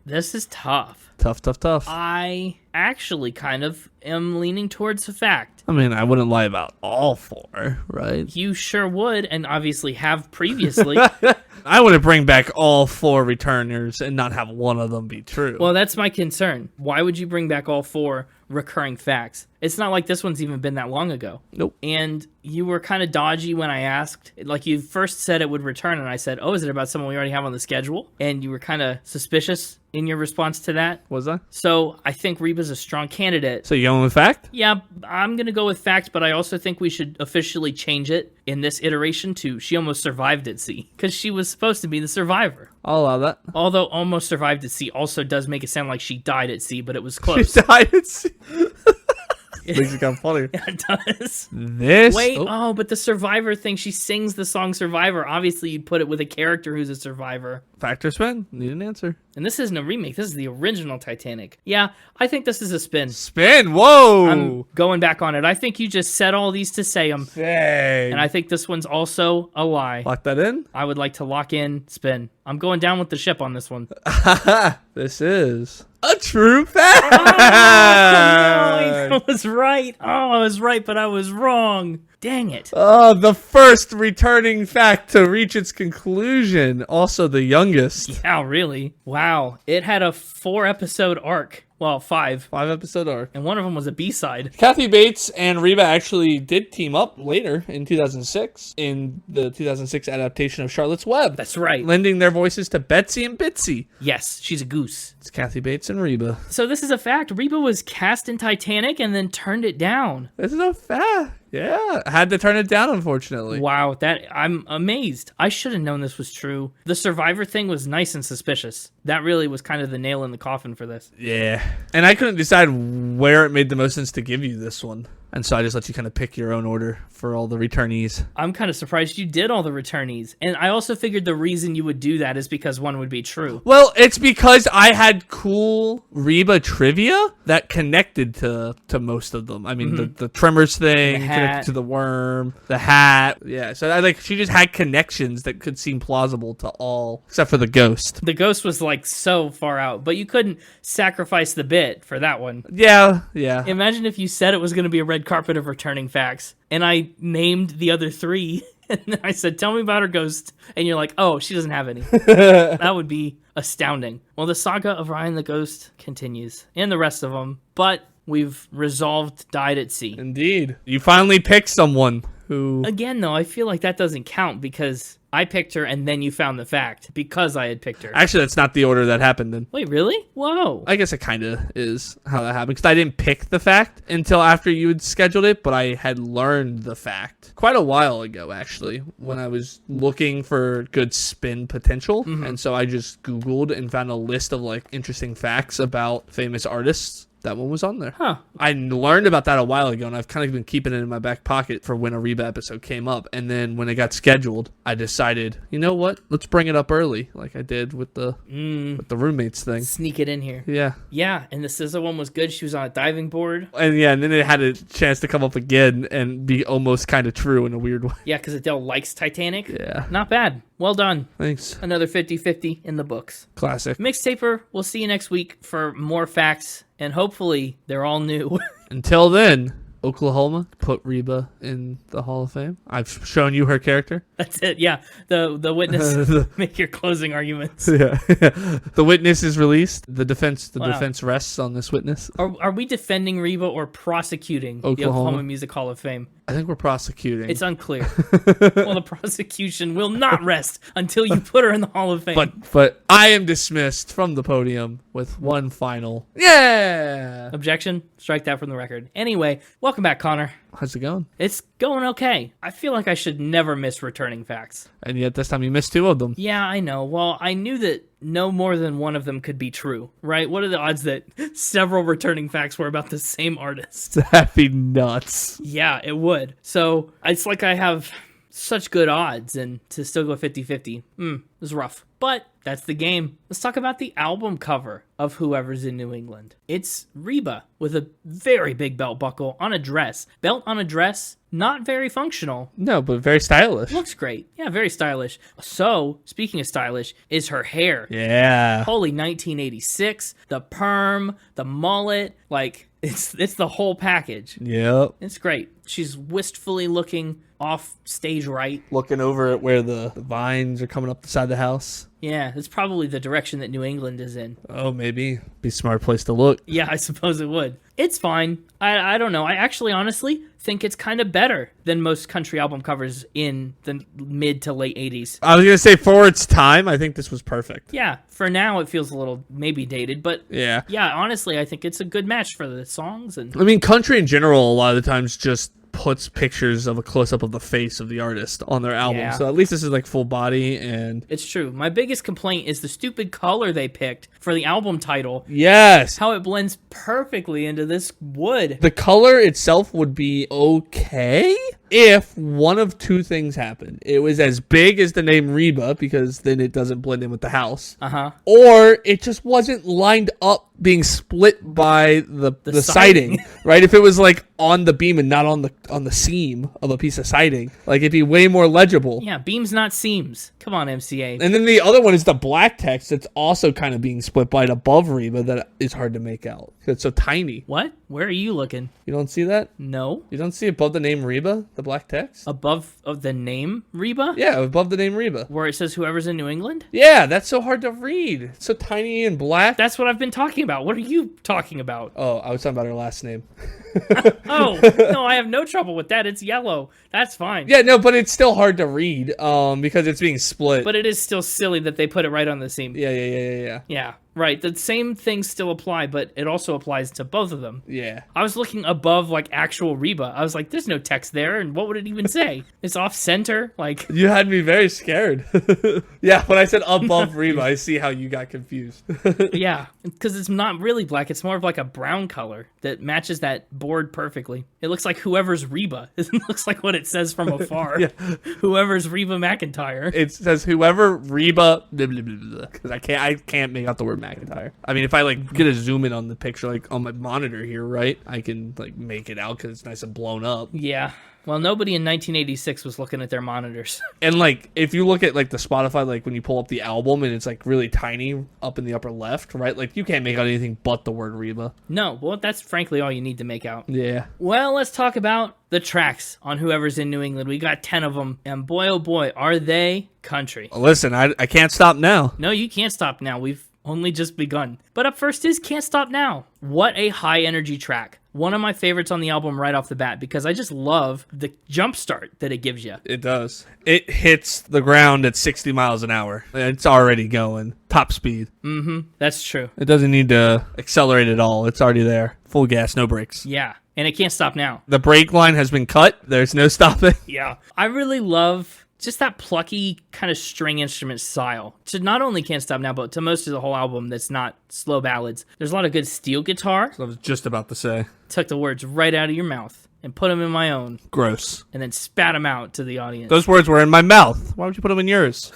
This is tough. Tough. I actually kind of am leaning towards the fact. I mean, I wouldn't lie about all 4, right? You sure would, and obviously have previously. I wouldn't bring back all 4 returners and not have one of them be true. Well, that's my concern. Why would you bring back all 4 recurring facts? It's not like this one's even been that long ago. Nope. And you were kind of dodgy when I asked. Like, you first said it would return, and I said, oh, is it about someone we already have on the schedule? And you were kind of suspicious in your response to that. Was I? So I think Reba's a strong candidate. So you going with fact? Yeah, I'm going to go with fact, but I also think we should officially change it in this iteration to she almost survived at sea, because she was supposed to be the survivor. I'll allow that. Although almost survived at sea also does make it sound like she died at sea, but it was close. She died at sea. Makes it kind of funny. Yeah, it does. But the survivor thing, she sings the song Survivor. Obviously, you'd put it with a character who's a survivor. Factor spin? Need an answer. And this isn't a remake. This is the original Titanic. Yeah, I think this is a spin. Spin? Whoa! I'm going back on it. I think you just said all these to say them. Dang. And I think this one's also a lie. Lock that in? I would like to lock in spin. I'm going down with the ship on this one. This is a true fact. I was right. I was right, but I was wrong. Dang it. The first returning fact to reach its conclusion. Also the youngest. Yeah, really. Wow. It had a 4-episode arc. Well, 5. 5-episode arc. And one of them was a B-side. Kathy Bates and Reba actually did team up later in 2006 in the 2006 adaptation of Charlotte's Web. That's right. Lending their voices to Betsy and Bitsy. Yes, she's a goose. It's Kathy Bates and Reba. So this is a fact. Reba was cast in Titanic and then turned it down. This is a fact. Yeah, I had to turn it down, unfortunately. Wow, I'm amazed. I should have known this was true. The Survivor thing was nice and suspicious. That really was kind of the nail in the coffin for this. Yeah. And I couldn't decide where it made the most sense to give you this one. And so I just let you kind of pick your own order for all the returnees. I'm kind of surprised you did all the returnees. And I also figured the reason you would do that is because one would be true. Well, it's because I had cool Reba trivia that connected to most of them. I mean, the Tremors thing, connected to the worm, the hat. Yeah, so she just had connections that could seem plausible to all, except for the ghost. The ghost was like so far out, but you couldn't sacrifice the bit for that one. Yeah. Imagine if you said it was going to be a red carpet of returning facts, and I named the other three, and then I said, tell me about her ghost, and you're like, oh, she doesn't have any. That would be astounding. Well, the saga of Ryan the Ghost continues, and the rest of them, but we've resolved died at sea. Indeed. You finally picked someone who... Again, though, I feel like that doesn't count because I picked her and then you found the fact because I had picked her. Actually, that's not the order that happened then. Wait, really? Whoa. I guess it kind of is how that happened because I didn't pick the fact until after you had scheduled it, but I had learned the fact quite a while ago, actually, when I was looking for good spin potential. And so I just Googled and found a list of like interesting facts about famous artists. That one was on there. Huh. I learned about that a while ago, and I've kind of been keeping it in my back pocket for when a Reba episode came up. And then when it got scheduled, I decided, you know what? Let's bring it up early, like I did with the roommates thing. Sneak it in here. Yeah. Yeah, and the SZA one was good. She was on a diving board. And then it had a chance to come up again and be almost kind of true in a weird way. Yeah, because Adele likes Titanic. Yeah. Not bad. Well done. Thanks. Another 50-50 in the books. Classic. Mixtaper, we'll see you next week for more facts, and hopefully they're all new. Until then, Oklahoma put Reba in the Hall of Fame. I've shown you her character. That's it. Yeah, the witness. Make your closing arguments. Yeah. The witness is released. The defense rests on this witness. Are we defending Reba or prosecuting the Oklahoma Music Hall of Fame? I think we're prosecuting. It's unclear. Well, the prosecution will not rest until you put her in the Hall of Fame. But I am dismissed from the podium with one final. Yeah. Objection? Strike that from the record. Anyway, welcome back, Connor. How's it going? It's going okay. I feel like I should never miss returning facts. And yet this time you missed two of them. Yeah, I know. Well, I knew that no more than one of them could be true, right? What are the odds that several returning facts were about the same artist? That'd be nuts. Yeah, it would. So it's like I have such good odds, and to still go 50-50, it was rough. But that's the game. Let's talk about the album cover of Whoever's in New England. It's Reba with a very big belt buckle on a dress. Belt on a dress, not very functional. No, but very stylish. Looks great. Yeah, very stylish. So, speaking of stylish, is her hair. Yeah. Holy 1986. The perm, the mullet, like, it's the whole package. Yep. It's great. She's wistfully looking off stage right. Looking over at where the vines are coming up the side of the house. Yeah, it's probably the direction that New England is in. Oh, maybe. Be a smart place to look. Yeah, I suppose it would. It's fine. I don't know. I actually honestly think it's kind of better than most country album covers in the mid to late 80s. I was going to say for its time, I think this was perfect. Yeah, for now it feels a little maybe dated, but yeah, honestly, I think it's a good match for the songs. And I mean, country in general, a lot of the times just puts pictures of a close-up of the face of the artist on their album. Yeah. So at least this is like full body and... It's true. My biggest complaint is the stupid color they picked for the album title. Yes. How it blends perfectly into this wood. The color itself would be okay if one of two things happened. It was as big as the name Reba, because then it doesn't blend in with the house. Uh-huh. Or it just wasn't lined up being split by the siding, right? If it was like on the beam and not on the seam of a piece of siding, like it'd be way more legible. Yeah, beams not seams. Come on, MCA. And then the other one is the black text that's also kind of being split by it above Reba that is hard to make out. It's so tiny. What? Where are you looking? You don't see that? No. You don't see above the name Reba, the black text? Above of the name Reba? Yeah, above the name Reba. Where it says Whoever's in New England? Yeah, that's so hard to read. It's so tiny and black. That's what I've been talking about. What are you talking about? Oh, I was talking about her last name. Oh, no, I have no trouble with that. It's yellow. That's fine. Yeah, no, but it's still hard to read because it's being split. But it is still silly that they put it right on the same. Yeah. Yeah, right. The same things still apply, but it also applies to both of them. Yeah. I was looking above, like, actual Reba. I was like, there's no text there, and what would it even say? It's off-center? Like, You had me very scared. Yeah, when I said above Reba, I see how you got confused. yeah, because it's not really black. It's more of like a brown color that matches that board perfectly. It looks like whoever's Reba. It looks like what it says from afar. Yeah. Whoever's Reba McEntire. It says whoever Reba, because I can't make out the word McIntyre. I mean, if I like get a zoom in on the picture, like on my monitor here, right, I can like make it out because it's nice and blown up. Yeah. Well, nobody in 1986 was looking at their monitors. And like, if you look at like the Spotify, like when you pull up the album and it's like really tiny up in the upper left, right, like you can't make out anything but the word Reba. No, well, that's frankly all you need to make out. Yeah. Well, let's talk about the tracks on Whoever's in New England. We got 10 of them, and boy, oh boy, are they country. Listen, I can't stop now. No, you can't stop now. We've only just begun. But up first is Can't Stop Now. What a high energy track. One of my favorites on the album right off the bat because I just love the jump start that it gives you. It does. It hits the ground at 60 miles an hour. It's already going. Top speed. Mm-hmm. That's true. It doesn't need to accelerate at all. It's already there. Full gas, no brakes. Yeah. And it can't stop now. The brake line has been cut. There's no stopping. Yeah. I really love just that plucky kind of string instrument style. To not only Can't Stop Now, but to most of the whole album that's not slow ballads. There's a lot of good steel guitar. I was just about to say. Took the words right out of your mouth and put them in my own. Gross. And then spat them out to the audience. Those words were in my mouth. Why would you put them in yours?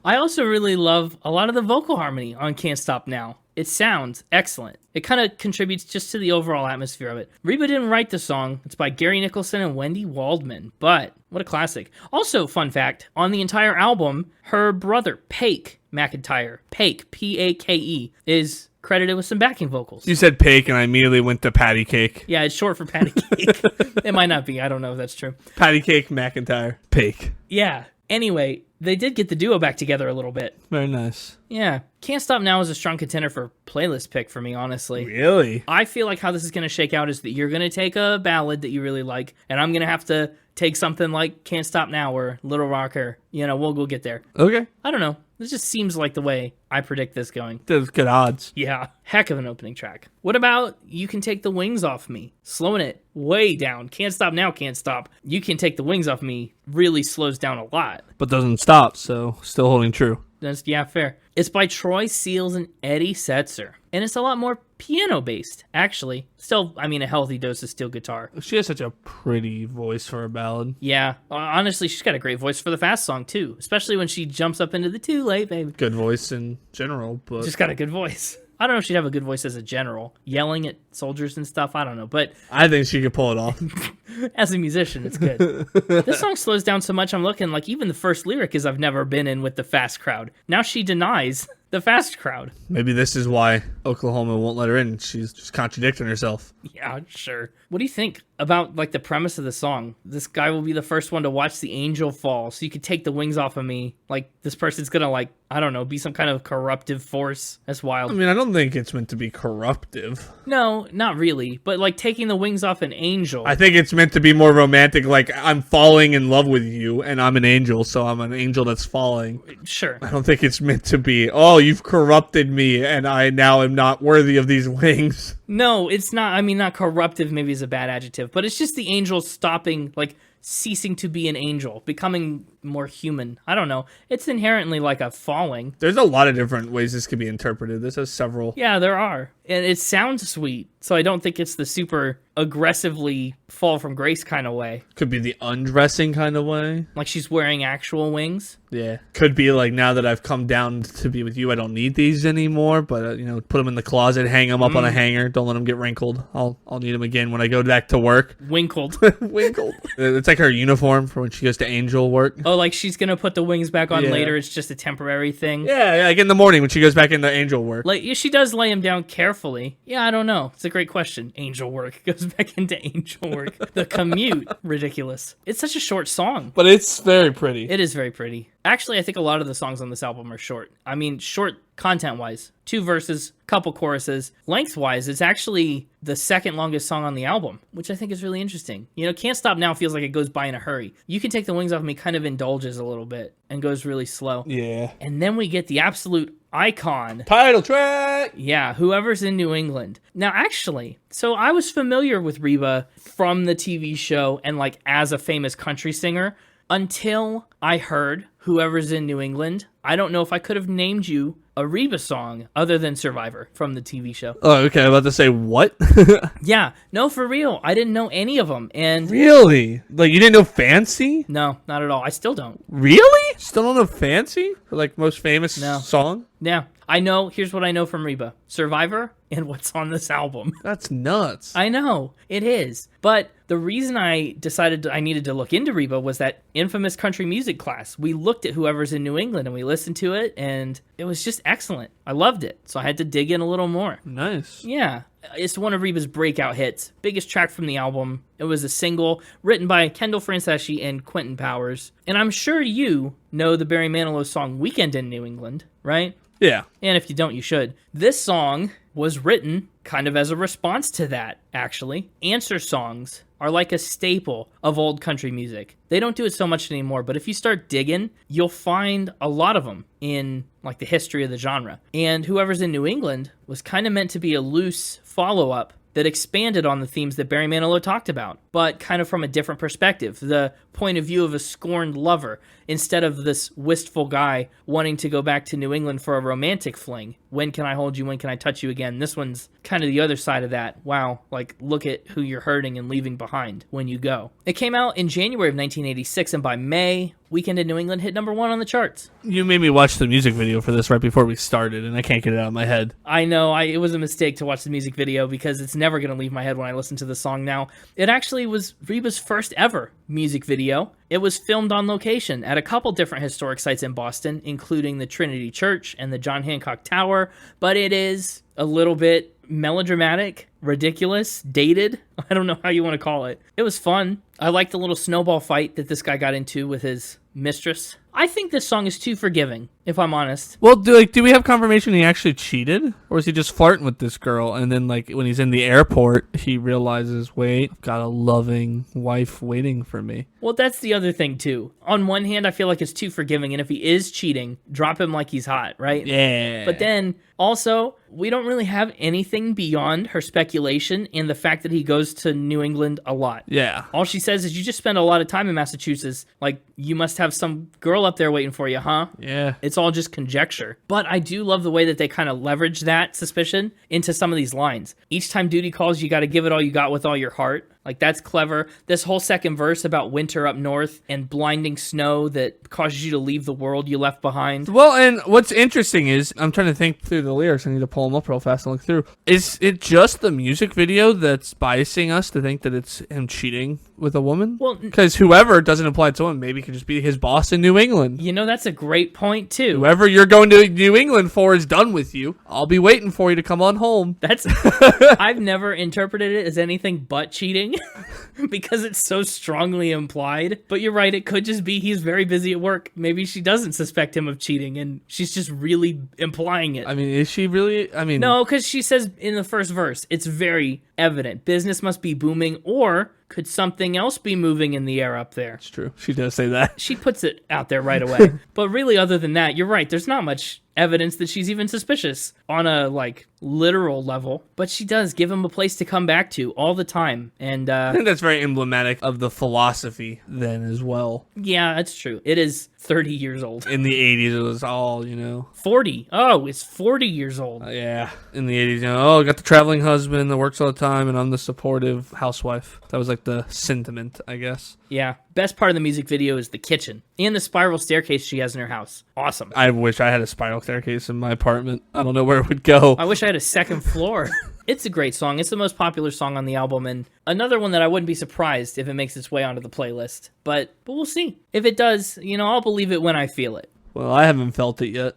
I also really love a lot of the vocal harmony on Can't Stop Now. It sounds excellent. It kind of contributes just to the overall atmosphere of it. Reba didn't write the song. It's by Gary Nicholson and Wendy Waldman. But what a classic. Also, fun fact, on the entire album, her brother, Pake McEntire, Pake, P-A-K-E, is credited with some backing vocals. You said Pake, and I immediately went to Patty Cake. Yeah, it's short for Patty Cake. It might not be. I don't know if that's true. Patty Cake McIntyre. Pake. Yeah. Anyway, they did get the duo back together a little bit. Very nice. Yeah. Can't Stop Now is a strong contender for playlist pick for me, honestly. Really? I feel like how this is going to shake out is that you're going to take a ballad that you really like, and I'm going to have to take something like Can't Stop Now or Little Rocker. You know, we'll get there. Okay. I don't know. This just seems like the way I predict this going. There's good odds. Yeah. Heck of an opening track. What about You Can Take the Wings Off Me? Slowing it way down. Can't Stop Now, Can't Stop. You Can Take the Wings Off Me really slows down a lot. But doesn't stop, so still holding true. Yeah, fair. It's by Troy Seals and Eddie Setzer. And it's a lot more piano-based, actually. Still, I mean, a healthy dose of steel guitar. She has such a pretty voice for a ballad. Yeah. Honestly, she's got a great voice for the fast song, too. Especially when she jumps up into the too late, baby. Good voice in general, but... Just got a good voice. I don't know if she'd have a good voice as a general. Yelling at soldiers and stuff, I don't know. But I think she could pull it off. as a musician, it's good. This song slows down so much, I'm looking like even the first lyric is I've never been in with the fast crowd. Now she denies the fast crowd. Maybe this is why Oklahoma won't let her in. She's just contradicting herself. Yeah, sure. What do you think about like the premise of the song? This guy will be the first one to watch the angel fall, so you could take the wings off of me. Like this person's gonna like, I don't know, be some kind of corruptive force. That's wild. I mean, I don't think it's meant to be corruptive. No, not really. But like taking the wings off an angel. I think it's meant to be more romantic, like I'm falling in love with you and I'm an angel, so I'm an angel that's falling. Sure. I don't think it's meant to be, oh, you've corrupted me and I now am not worthy of these wings. No, it's not. I mean, not corruptive maybe is a bad adjective, but it's just the angel stopping, like ceasing to be an angel, becoming more human. I don't know. It's inherently like a falling. There's a lot of different ways this could be interpreted. This has several. Yeah, there are. And it sounds sweet, so I don't think it's the super aggressively fall from grace kind of way. Could be the undressing kind of way. Like she's wearing actual wings. Yeah. Could be like, now that I've come down to be with you, I don't need these anymore, but, you know, put them in the closet, hang them up on a hanger. Don't let them get wrinkled. I'll need them again when I go back to work. Winkled. Winkled. It's like her uniform for when she goes to angel work. Oh, like she's going to put the wings back on Yeah. later. It's just a temporary thing. Yeah, like in the morning when she goes back into angel work. Like, yeah, she does lay him down carefully. Yeah, I don't know. It's a great question. Angel work. Goes back into angel work. The commute. Ridiculous. It's such a short song. But it's very pretty. It is very pretty. Actually, I think a lot of the songs on this album are short. I mean, short content-wise. 2 verses, couple choruses. Length-wise, it's actually the second longest song on the album, which I think is really interesting. You know, Can't Stop Now feels like it goes by in a hurry. You Can Take the Wings Off Me kind of indulges a little bit and goes really slow. Yeah. And then we get the absolute icon. Title track! Yeah, Whoever's in New England. Now, actually, so I was familiar with Reba from the TV show and like as a famous country singer until I heard Whoever's in New England. I don't know if I could have named you a Reba song other than Survivor from the TV show. Oh, okay. I'm about to say, what? Yeah, no, for real. I didn't know any of them. And Really? Like, you didn't know Fancy? no, not at all. I still don't. Really? Still don't know Fancy? Or, like, most famous No. song? Yeah, I know. Here's what I know from Reba. Survivor and what's on this album. That's nuts. I know, it is. But the reason I decided I needed to look into Reba was that infamous country music class. We looked at Whoever's in New England and we listened to it, and it was just excellent. I loved it, so I had to dig in a little more. Nice. Yeah, it's one of Reba's breakout hits. Biggest track from the album. It was a single written by Kendall Franceschi and Quentin Powers. And I'm sure you know the Barry Manilow song Weekend in New England, right? Yeah. And if you don't, you should. This song was written kind of as a response to that, actually. Answer songs are like a staple of old country music. They don't do it so much anymore, but if you start digging, you'll find a lot of them in like the history of the genre. And Whoever's in New England was kind of meant to be a loose follow-up that expanded on the themes that Barry Manilow talked about, but kind of from a different perspective, the point of view of a scorned lover, instead of this wistful guy wanting to go back to New England for a romantic fling. When can I hold you? When can I touch you again? This one's kind of the other side of that. Wow, like, look at who you're hurting and leaving behind when you go. It came out in January of 1986, and by May, Weekend in New England hit number 1 on the charts. You made me watch the music video for this right before we started, and I can't get it out of my head. I know, it was a mistake to watch the music video because it's never going to leave my head when I listen to the song now. It actually was Reba's first ever music video. It was filmed on location at a couple different historic sites in Boston, including the Trinity Church and the John Hancock Tower, but it is a little bit melodramatic, ridiculous, dated. I don't know how you want to call it. It was fun. I like the little snowball fight that this guy got into with his mistress. I think this song is too forgiving, if I'm honest. Well, do we have confirmation he actually cheated? Or is he just flirting with this girl, and then, like, when he's in the airport, he realizes, wait, I've got a loving wife waiting for me? Well, that's the other thing, too. On one hand, I feel like it's too forgiving, and if he is cheating, drop him like he's hot, right? Yeah. But then, also, we don't really have anything beyond her speculation and the fact that he goes to New England a lot. Yeah. All she says is, you just spend a lot of time in Massachusetts. Like, you must have some girl up there waiting for you, huh? Yeah. It's all just conjecture. But I do love the way that they kind of leverage that suspicion into some of these lines. Each time duty calls, you got to give it all you got with all your heart. Like, that's clever. This whole second verse about winter up north and blinding snow that causes you to leave the world you left behind. Well, and what's interesting is, I'm trying to think through the lyrics. I need to pull them up real fast and look through. Is it just the music video that's biasing us to think that it's him cheating with a woman? Well, because whoever doesn't apply to him, maybe could just be his boss in New England. you know, that's a great point, too. Whoever you're going to New England for is done with you. I'll be waiting for you to come on home. That's I've never interpreted it as anything but cheating because it's so strongly implied. But you're right, it could just be he's very busy at work. Maybe she doesn't suspect him of cheating and she's just really implying it. I mean, is she really? I mean, No, because she says in the first verse, it's very evident. Business must be booming, or could something else be moving in the air up there? it's true. She does say that. She puts it out there right away. But really, other than that, you're right. There's not much evidence that she's even suspicious on a, like, literal level. But she does give him a place to come back to all the time. And, I think that's very emblematic of the philosophy then as well. yeah, that's true. It is 30 years old. In the 80s, it was all, 40. Oh, it's 40 years old. yeah. In the 80s, I got the traveling husband that works all the time, and I'm the supportive housewife. That was like the sentiment, I guess. Yeah. Best part of the music video is the kitchen and the spiral staircase she has in her house. Awesome. I wish I had a spiral staircase in my apartment. I don't know where it would go. I wish I had a second floor. It's a great song. It's the most popular song on the album, and another one that I wouldn't be surprised if it makes its way onto the playlist. But we'll see. If it does, I'll believe it when I feel it. Well, I haven't felt it yet.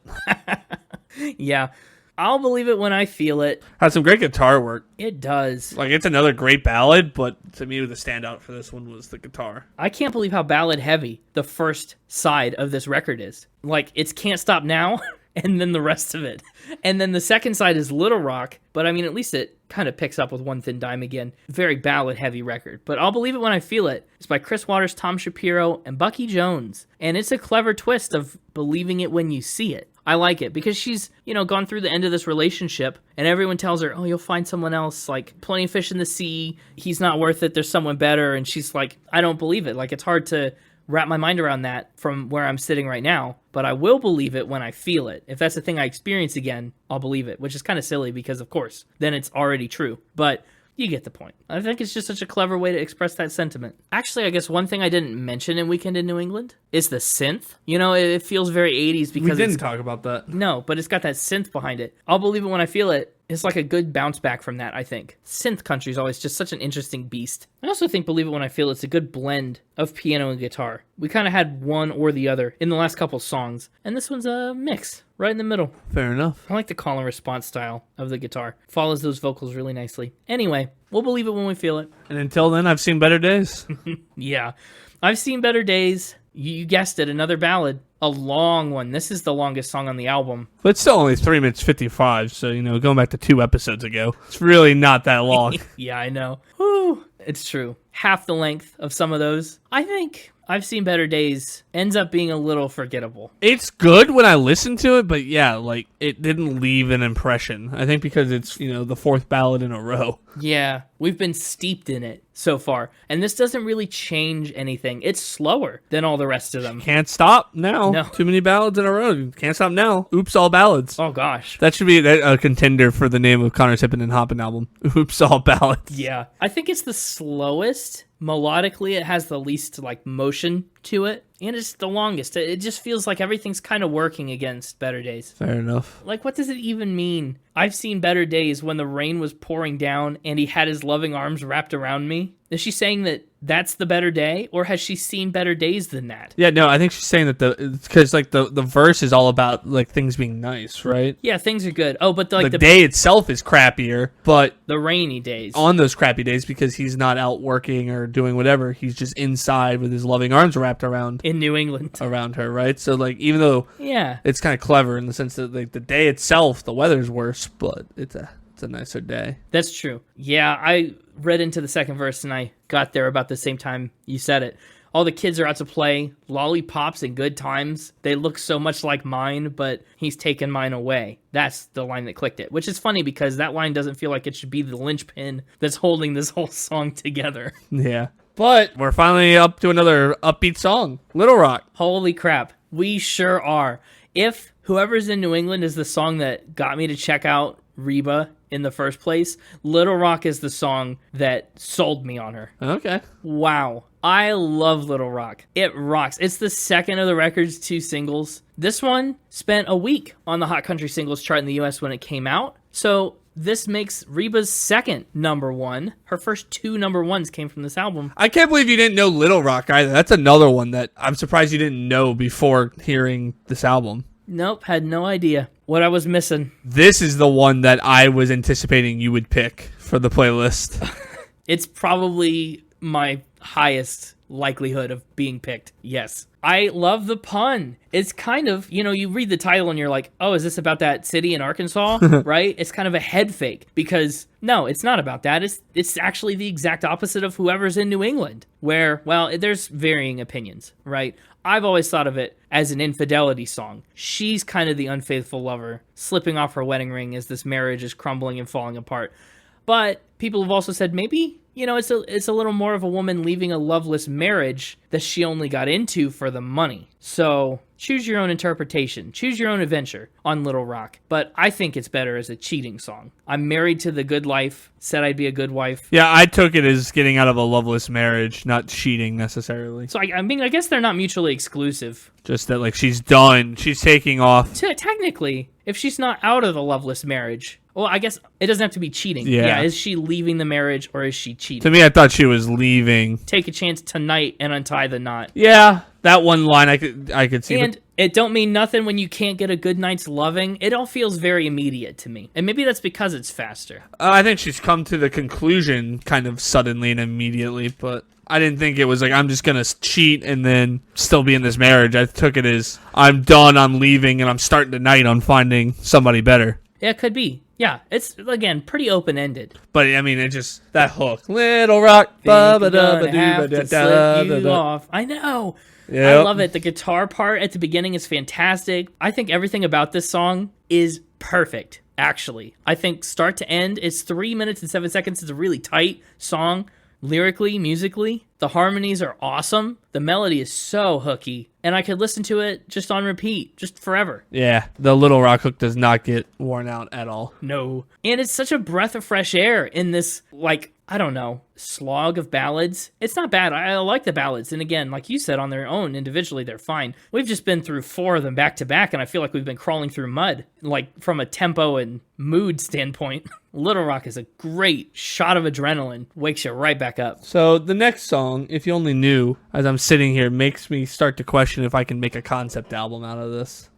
Yeah. I'll believe it when I feel it. Had some great guitar work. It does. Like, it's another great ballad, but to me, the standout for this one was the guitar. I can't believe how ballad heavy the first side of this record is. Like, it's Can't Stop Now, and then the rest of it. And then the second side is Little Rock, but I mean, at least it kind of picks up with One Thin Dime again. Very ballad heavy record, but I'll believe it when I feel it. It's by Chris Waters, Tom Shapiro, and Bucky Jones. And it's a clever twist of believing it when you see it. I like it because she's, gone through the end of this relationship and everyone tells her, oh, you'll find someone else, like plenty of fish in the sea. He's not worth it. There's someone better. And she's like, I don't believe it. Like, it's hard to wrap my mind around that from where I'm sitting right now, but I will believe it when I feel it. If that's the thing I experience again, I'll believe it, which is kind of silly because, of course, then it's already true. But you get the point. I think it's just such a clever way to express that sentiment. Actually, I guess one thing I didn't mention in Weekend in New England is the synth. It feels very 80s because we didn't talk about that. No, but it's got that synth behind it. I'll believe it when I feel it. It's like a good bounce back from that, I think. Synth country is always just such an interesting beast. I also think Believe It When I Feel It's a good blend of piano and guitar. We kind of had one or the other in the last couple songs, and this one's a mix, right in the middle. Fair enough. I like the call and response style of the guitar. Follows those vocals really nicely. Anyway, we'll believe it when we feel it. And until then, I've seen better days. Yeah, I've seen better days. You guessed it, another ballad. A long one. This is the longest song on the album. But it's still only 3 minutes 55, so, going back to 2 episodes ago, it's really not that long. Yeah, I know. Whew. It's true. Half the length of some of those. I think I've Seen Better Days ends up being a little forgettable. It's good when I listen to it, but yeah, like, it didn't leave an impression. I think because it's, the 4th ballad in a row. Yeah, we've been steeped in it so far, and this doesn't really change anything. It's slower than all the rest of them. Can't Stop Now. No. Too many ballads in a row. Can't Stop Now. Oops, all ballads. Oh, gosh. That should be a contender for the name of Connor's Hippin' and Hoppin' album. Oops, all ballads. Yeah. I think it's the slowest. Melodically, it has the least, motion to it. And it's the longest. It just feels like everything's kind of working against Better Days. Fair enough. Like, what does it even mean? I've seen better days when the rain was pouring down and he had his loving arms wrapped around me. Is she saying that that's the better day, or has she seen better days than that? Yeah, no, I think she's saying that because the verse is all about things being nice, right? Yeah, things are good. Oh, but the day itself is crappier, but the rainy days on those crappy days because he's not out working or doing whatever, he's just inside with his loving arms wrapped around in New England around her, right? So even though it's kind of clever in the sense that the day itself, the weather's worse, but it's a nicer day. That's true. Yeah, I read into the second verse and I got there about the same time you said it. All the kids are out to play, lollipops and good times. They look so much like mine, but he's taken mine away. That's the line that clicked it, which is funny because that line doesn't feel like it should be the linchpin that's holding this whole song together. Yeah. But we're finally up to another upbeat song, Little Rock. Holy crap. We sure are. If Whoever's in New England is the song that got me to check out Reba in the first place, Little Rock is the song that sold me on her. Okay. Wow. I love Little Rock. It rocks. It's the second of the record's 2 singles. This one spent a week on the Hot Country Singles chart in the US when it came out. So this makes Reba's second number 1. Her first 2 number 1s came from this album. I can't believe you didn't know Little Rock either. That's another one that I'm surprised you didn't know before hearing this album. Nope, had no idea what I was missing. This is the one that I was anticipating you would pick for the playlist. It's probably my highest likelihood of being picked. Yes. I love the pun. It's kind of, you read the title and you're like, oh, is this about that city in Arkansas? Right? It's kind of a head fake because no, it's not about that. It's actually the exact opposite of Whoever's in New England, where, well, there's varying opinions, right? I've always thought of it as an infidelity song. She's kind of the unfaithful lover, slipping off her wedding ring as this marriage is crumbling and falling apart. But people have also said maybe, it's a little more of a woman leaving a loveless marriage that she only got into for the money. So choose your own interpretation. Choose your own adventure on Little Rock. But I think it's better as a cheating song. I'm married to the good life, said I'd be a good wife. Yeah, I took it as getting out of a loveless marriage, not cheating necessarily. So I guess they're not mutually exclusive. Just that she's done. She's taking off. Technically, if she's not out of the loveless marriage, well, I guess it doesn't have to be cheating. Yeah. Is she leaving the marriage or is she cheating? To me, I thought she was leaving. Take a chance tonight and untie the knot. Yeah, that one line I could see. And It don't mean nothing when you can't get a good night's loving. It all feels very immediate to me. And maybe that's because it's faster. I think she's come to the conclusion kind of suddenly and immediately, but I didn't think it was like, I'm just going to cheat and then still be in this marriage. I took it as, I'm done, I'm leaving, and I'm starting tonight on finding somebody better. Yeah, it could be. Yeah, it's, again, pretty open-ended. But, I mean, it just, that hook. Little rock. I know. Yep. I love it. The guitar part at the beginning is fantastic. I think everything about this song is perfect, actually. I think start to end, it's 3 minutes and 7 seconds. It's a really tight song. Lyrically, musically, the harmonies are awesome. The melody is so hooky. And I could listen to it just on repeat, just forever. Yeah, the Little Rock hook does not get worn out at all. No. And it's such a breath of fresh air in this, like, I don't know, slog of ballads. It's not bad. I like the ballads. And again, like you said, on their own, individually, they're fine. We've just been through 4 of them back to back, and I feel like we've been crawling through mud, like from a tempo and mood standpoint. Little Rock is a great shot of adrenaline, wakes you right back up. So the next song, If You Only Knew, as I'm sitting here, makes me start to question if I can make a concept album out of this.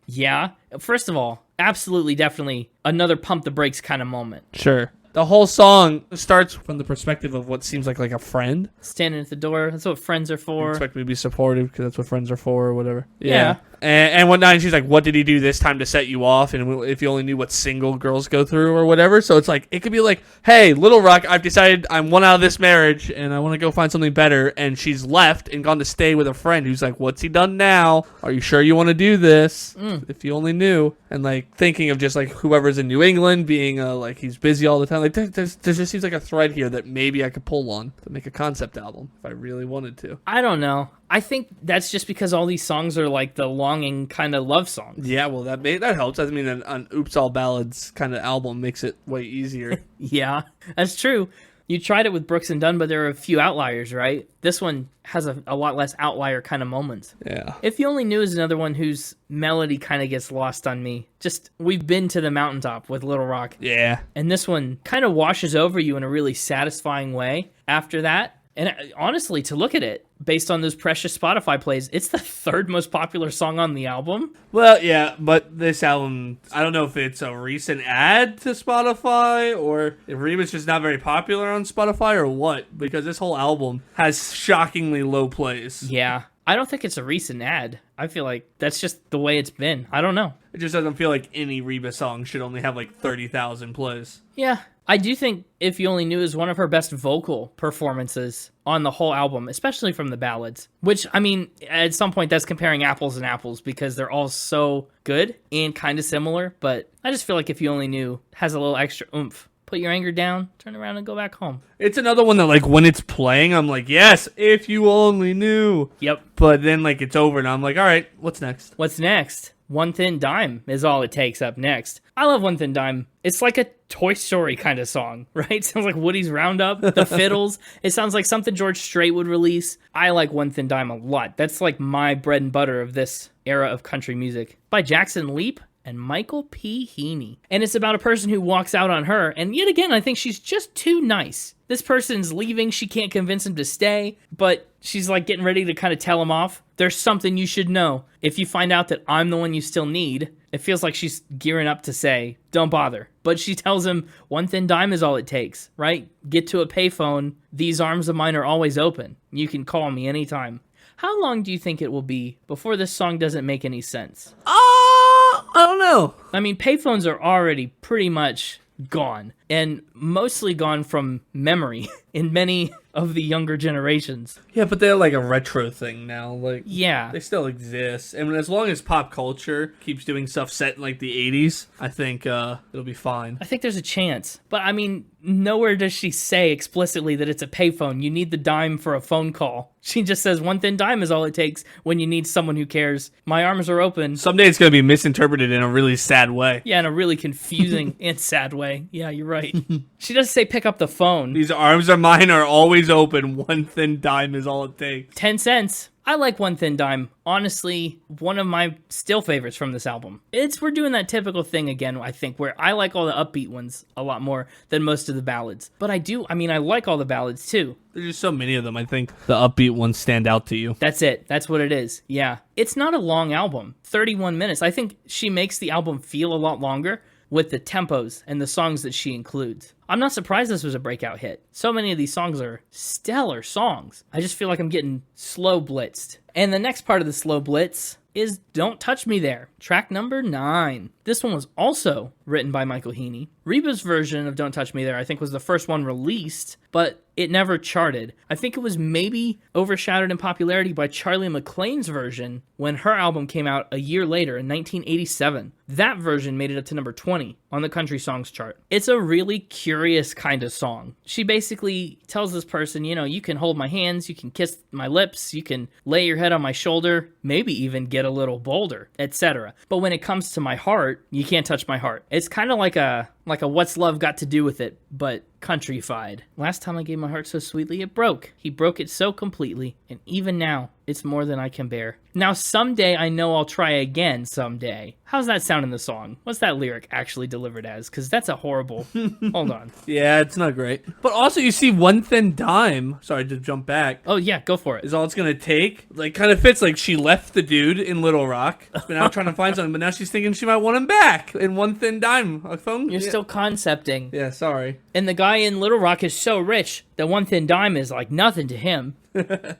Yeah. First of all, absolutely, definitely another pump the brakes kind of moment. Sure. The whole song starts from the perspective of what seems like a friend. Standing at the door. That's what friends are for. Expect me to be supportive because that's what friends are for or whatever. Yeah. And whatnot. And she's like, what did he do this time to set you off? And if you only knew what single girls go through or whatever. So it's like, it could be like, hey, Little Rock, I've decided I'm one out of this marriage and I want to go find something better. And she's left and gone to stay with a friend who's like, what's he done now? Are you sure you want to do this? If you only knew. And like thinking of just like whoever's in New England being like he's busy all the time. Like there just seems like a thread here that maybe I could pull on to make a concept album if I really wanted to. I don't know. I think that's just because all these songs are like the longing kind of love songs. Yeah, well, that helps. I mean, an Oops All Ballads kind of album makes it way easier. Yeah, that's true. You tried it with Brooks and Dunn, but there are a few outliers, right? This one has a lot less outlier kind of moments. Yeah. If You Only Knew is another one whose melody kind of gets lost on me. Just, we've been to the mountaintop with Little Rock. Yeah. And this one kind of washes over you in a really satisfying way after that. And honestly, to look at it, based on those precious Spotify plays, it's the 3rd most popular song on the album. Well, yeah, but this album, I don't know if it's a recent add to Spotify or if Reba's just not very popular on Spotify or what, because this whole album has shockingly low plays. Yeah. I don't think it's a recent ad. I feel like that's just the way it's been. I don't know. It just doesn't feel like any Reba song should only have like 30,000 plays. Yeah. I do think If You Only Knew is one of her best vocal performances on the whole album, especially from the ballads. Which, I mean, at some point that's comparing apples and apples because they're all so good and kind of similar. But I just feel like If You Only Knew has a little extra oomph. Put your anger down, turn around, and go back home. It's another one that, like, when it's playing, I'm like, yes, if you only knew. Yep. But then, like, it's over, and I'm like, all right, what's next? What's next? One Thin Dime is all it takes up next. I love One Thin Dime. It's like a Toy Story kind of song, right? Sounds like Woody's Roundup, the fiddles. It sounds like something George Strait would release. I like One Thin Dime a lot. That's like my bread and butter of this era of country music. By Jackson Leap and Michael P. Heaney. And it's about a person who walks out on her, and yet again, I think she's just too nice. This person's leaving, she can't convince him to stay, but she's like getting ready to kind of tell him off. There's something you should know. If you find out that I'm the one you still need, it feels like she's gearing up to say, don't bother. But she tells him, one thin dime is all it takes, right? Get to a payphone. These arms of mine are always open. You can call me anytime. How long do you think it will be before this song doesn't make any sense? I don't know. I mean, payphones are already pretty much gone, and mostly gone from memory in many of the younger generations. Yeah, but they're like a retro thing now. Like, yeah, they still exist. I mean, as long as pop culture keeps doing stuff set in like the 80s, I think it'll be fine. I think there's a chance. But I mean, nowhere does she say explicitly that it's a payphone. You need the dime for a phone call. She just says one thin dime is all it takes when you need someone who cares. My arms are open. Someday it's going to be misinterpreted in a really sad way. Yeah, in a really confusing and sad way. Yeah, you're right. Right. She does say pick up the phone. These arms of mine are always open. One thin dime is all it takes. 10 cents. I like One Thin Dime. Honestly, one of my still favorites from this album. We're doing that typical thing again, I think, where I like all the upbeat ones a lot more than most of the ballads. But I like all the ballads too. There's just so many of them. I think the upbeat ones stand out to you. That's it. That's what it is. Yeah. It's not a long album. 31 minutes. I think she makes the album feel a lot longer with the tempos and the songs that she includes. I'm not surprised this was a breakout hit. So many of these songs are stellar songs. I just feel like I'm getting slow blitzed. And the next part of the slow blitz is Don't Touch Me There, track number 9. This one was also written by Michael Heaney. Reba's version of Don't Touch Me There, I think, was the first one released, but it never charted. I think it was maybe overshadowed in popularity by Charlie McClain's version when her album came out a year later in 1987. That version made it up to number 20 on the country songs chart. It's a really curious kind of song. She basically tells this person, you can hold my hands, you can kiss my lips, you can lay your head on my shoulder, maybe even get a little bolder, etc. But when it comes to my heart, you can't touch my heart. It's kind of like a What's Love Got to Do with It, but countryfied. Last time I gave my heart so sweetly, it broke. He broke it so completely, and even now, it's more than I can bear. Now someday I know I'll try again someday. How's that sound in the song? What's that lyric actually delivered as? Because that's a horrible... Hold on. Yeah, it's not great. But also you see One Thin Dime, sorry to jump back, Oh yeah, go for it. is all it's going to take. Like, kind of fits like she left the dude in Little Rock, been out trying to find something, but now she's thinking she might want him back in One Thin Dime. A phone? You're still concepting. Yeah, sorry. And the guy in Little Rock is so rich that One Thin Dime is like nothing to him.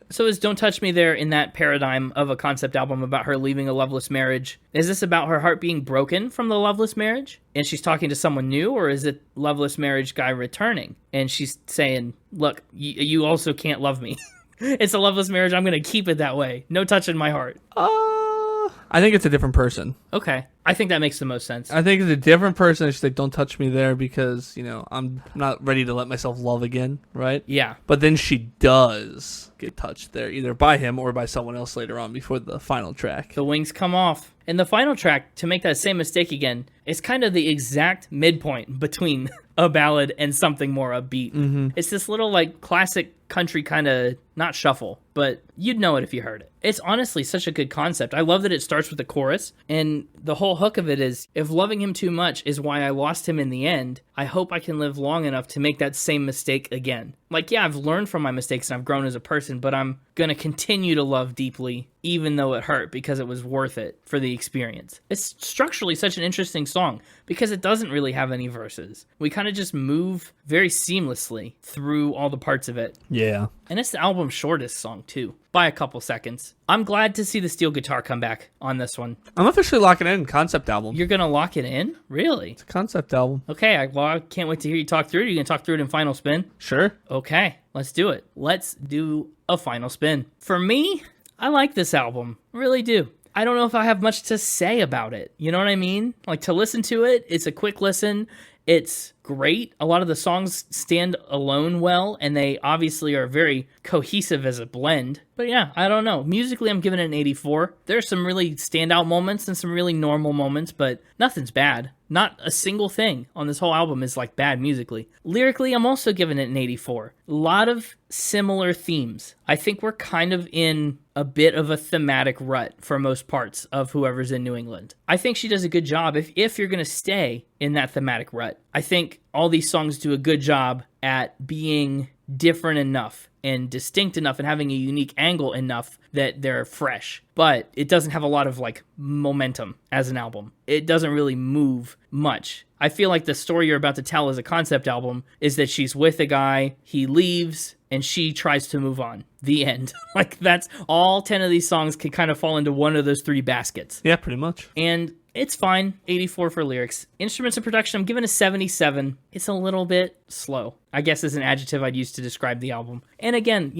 So is Don't Touch Me There in that paradigm of a concept album about her leaving a loveless marriage? Is this about her heart being broken from the loveless marriage? And she's talking to someone new? Or is it loveless marriage guy returning? And she's saying, look, you also can't love me. It's a loveless marriage. I'm going to keep it that way. No touching my heart. I think it's a different person. Okay. I think that makes the most sense. I think it's a different person. She's like, don't touch me there because, I'm not ready to let myself love again, right? Yeah. But then she does get touched there, either by him or by someone else later on before the final track. The wings come off. And the final track, to make that same mistake again, is kind of the exact midpoint between a ballad and something more upbeat. Mm-hmm. It's this little, classic country kind of, not shuffle, but you'd know it if you heard it. It's honestly such a good concept. I love that it starts with the chorus, and the whole hook of it is, if loving him too much is why I lost him in the end, I hope I can live long enough to make that same mistake again. Yeah, I've learned from my mistakes and I've grown as a person, but I'm going to continue to love deeply, even though it hurt, because it was worth it for the experience. It's structurally such an interesting song because it doesn't really have any verses. We kind of just move very seamlessly through all the parts of it. Yeah. And it's the album's shortest song, too, by a couple seconds. I'm glad to see the steel guitar come back on this one. I'm officially locking it in. Concept album. You're going to lock it in? Really? It's a concept album. Okay, I can't wait to hear you talk through it. Are you going to talk through it in final spin? Sure. Okay, let's do it. Let's do a final spin. For me, I like this album. Really do. I don't know if I have much to say about it. You know what I mean? To listen to it, it's a quick listen. It's great. A lot of the songs stand alone well, and they obviously are very cohesive as a blend. But yeah, I don't know. Musically, I'm giving it an 84. There's some really standout moments and some really normal moments, but nothing's bad. Not a single thing on this whole album is bad musically. Lyrically, I'm also giving it an 84. A lot of similar themes. I think we're kind of in a bit of a thematic rut for most parts of whoever's in New England. I think she does a good job if you're going to stay in that thematic rut. I think all these songs do a good job at being different enough and distinct enough and having a unique angle enough that they're fresh. But it doesn't have a lot of momentum as an album. It doesn't really move much. I feel like the story you're about to tell as a concept album is that she's with a guy, he leaves, and she tries to move on. The end. That's all 10 of these songs can kind of fall into one of those 3 baskets. Yeah, pretty much. And it's fine. 84 for lyrics. Instruments and production, I'm giving a 77. It's a little bit slow, I guess is an adjective I'd use to describe the album. And again,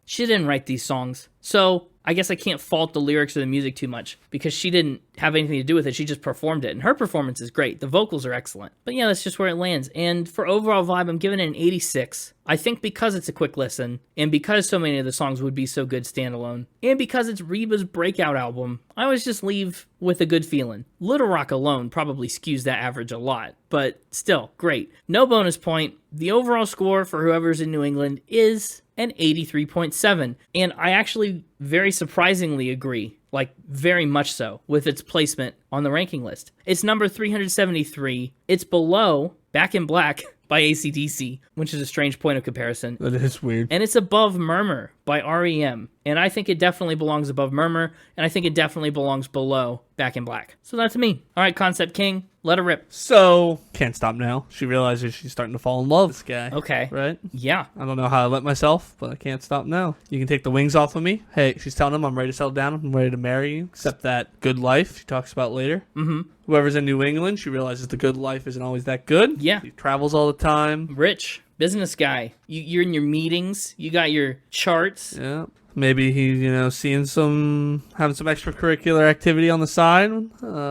she didn't write these songs. So I guess I can't fault the lyrics or the music too much because she didn't have anything to do with it. She just performed it, and her performance is great. The vocals are excellent. But yeah, that's just where it lands. And for overall vibe, I'm giving it an 86. I think because it's a quick listen, and because so many of the songs would be so good standalone, and because it's Reba's breakout album, I always just leave with a good feeling. Little Rock alone probably skews that average a lot, but still, great. No bonus point. The overall score for whoever's in New England is an 83.7, and I actually very surprisingly agree, like very much so, with its placement on the ranking list. It's number 373. It's below Back in Black by AC/DC, which is a strange point of comparison. That is weird. And it's above Murmur by REM. And I think it definitely belongs above Murmur, and I think it definitely belongs below Back in Black. So that's me. All right, Concept King, let her rip. So, Can't Stop Now. She realizes she's starting to fall in love with this guy. Okay. Right? Yeah. I don't know how I let myself, but I can't stop now. You can take the wings off of me. Hey, she's telling him I'm ready to settle down. I'm ready to marry you. Except that good life she talks about later. Mm-hmm. Whoever's in New England, she realizes the good life isn't always that good. Yeah. He travels all the time. Rich. Business guy. You're in your meetings. You got your charts. Yeah. Maybe he's, having some extracurricular activity on the side,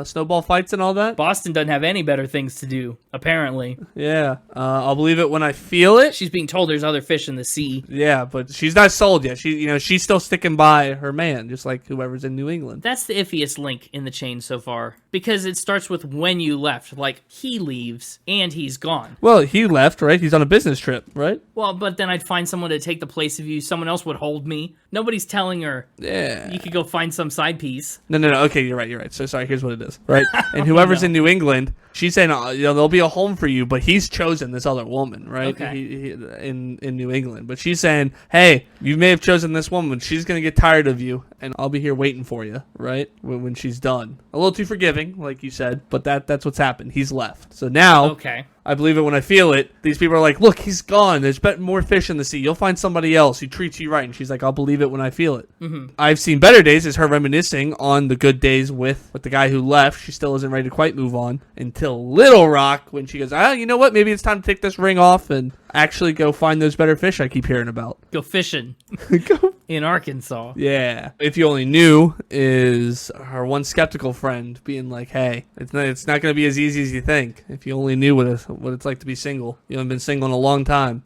snowball fights and all that. Boston doesn't have any better things to do, apparently. Yeah. I'll believe it when I feel it. She's being told there's other fish in the sea. Yeah, but she's not sold yet. She's still sticking by her man, just like whoever's in New England. That's the iffiest link in the chain so far, because it starts with when you left. Like, he leaves, and he's gone. Well, he left, right? He's on a business trip, right? Well, but then I'd find someone to take the place of you. Someone else would hold me. Nobody's telling her, Yeah. you could go find some side piece. No. Okay, you're right. So sorry, here's what it is, right? And whoever's in New England, she's saying, there'll be a home for you, but he's chosen this other woman, right? Okay. He in New England. But she's saying, hey, you may have chosen this woman. She's going to get tired of you, and I'll be here waiting for you, right? When she's done. A little too forgiving, like you said, but that's what's happened. He's left. So now... Okay. I believe it when I feel it. These people are like, look, he's gone. There's more fish in the sea. You'll find somebody else who treats you right. And she's like, I'll believe it when I feel it. Mm-hmm. I've seen better days as her reminiscing on the good days with the guy who left. She still isn't ready to quite move on until Little Rock when she goes, you know what? Maybe it's time to take this ring off and actually go find those better fish I keep hearing about. Go fishing. Go. In Arkansas. Yeah. If You Only Knew is her one skeptical friend being like, hey, it's not going to be as easy as you think. If you only knew what it's like to be single. You haven't been single in a long time.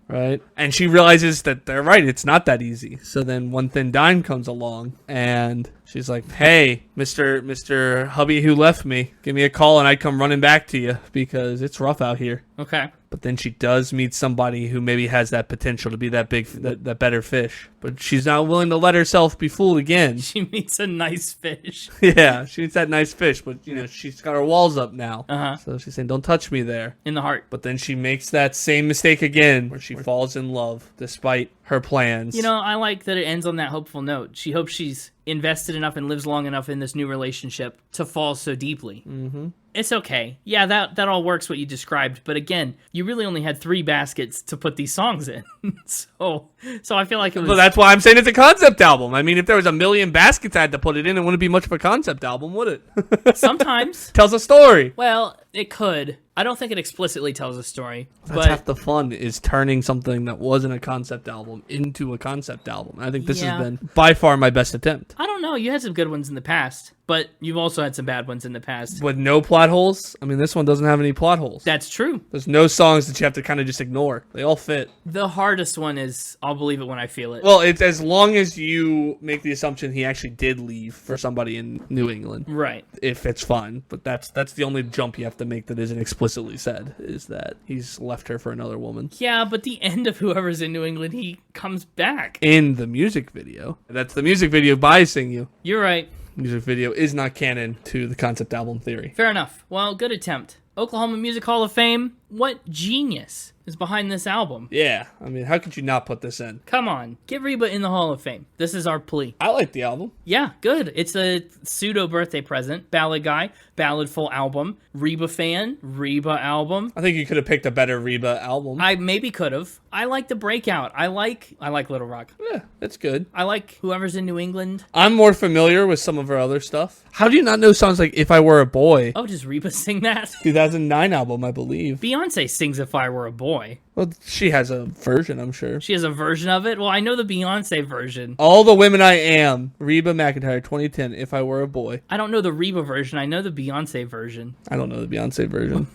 Right? And she realizes that they're right. It's not that easy. So then One Thin Dime comes along and she's like, hey, Mr. Hubby who left me, give me a call and I'd come running back to you because it's rough out here. Okay. But then she does meet somebody who maybe has that potential to be that big, that better fish. But she's not willing to let herself be fooled again. She meets a nice fish. Yeah, she meets that nice fish, but she's got her walls up now. Uh-huh. So she's saying, "Don't touch me there." In the heart. But then she makes that same mistake again, where she falls in love despite her plans. I like that it ends on that hopeful note. She hopes she's invested enough and lives long enough in this new relationship to fall so deeply. Mm-hmm. It's okay. Yeah, that all works what you described. But again, you really only had 3 baskets to put these songs in. so I feel like it was... Well, that's why I'm saying it's a concept album. I mean, if there was a million baskets I had to put it in, it wouldn't be much of a concept album, would it? Sometimes. Tells a story. Well, it could. I don't think it explicitly tells a story. That's half the fun, is turning something that wasn't a concept album into a concept album. I think this has been by far my best attempt. I don't know. You had some good ones in the past, but you've also had some bad ones in the past. With no plot holes? I mean, this one doesn't have any plot holes. That's true. There's no songs that you have to kind of just ignore. They all fit. The hardest one is I'll Believe It When I Feel It. Well, it's as long as you make the assumption he actually did leave for somebody in New England. Right. If it's fun. But that's the only jump you have to make that isn't explicitly said, is that he's left her for another woman. Yeah, but the end of Whoever's in New England, he comes back. In the music video. That's the music video biasing you. You're right. Music video is not canon to the concept album theory. Fair enough. Well, good attempt. Oklahoma Music Hall of Fame, what genius is behind this album? Yeah, I mean, how could you not put this in? Come on, get Reba in the Hall of Fame. This is our plea. I like the album. Yeah, good. It's a pseudo birthday present. Ballad guy, ballad full album. Reba fan, Reba album. I think you could have picked a better Reba album. I maybe could have. I like the breakout. I like Little Rock. Yeah, it's good. I like Whoever's in New England. I'm more familiar with some of her other stuff. How do you not know songs like If I Were a Boy? Oh, does Reba sing that? 2009 album, I believe. Be Beyonce sings If I Were a Boy. Well, she has a version, I'm sure. She has a version of it? Well, I know the Beyonce version. All the Women I Am, Reba McEntire, 2010, If I Were a Boy. I don't know the Reba version. I know the Beyonce version. I don't know the Beyonce version.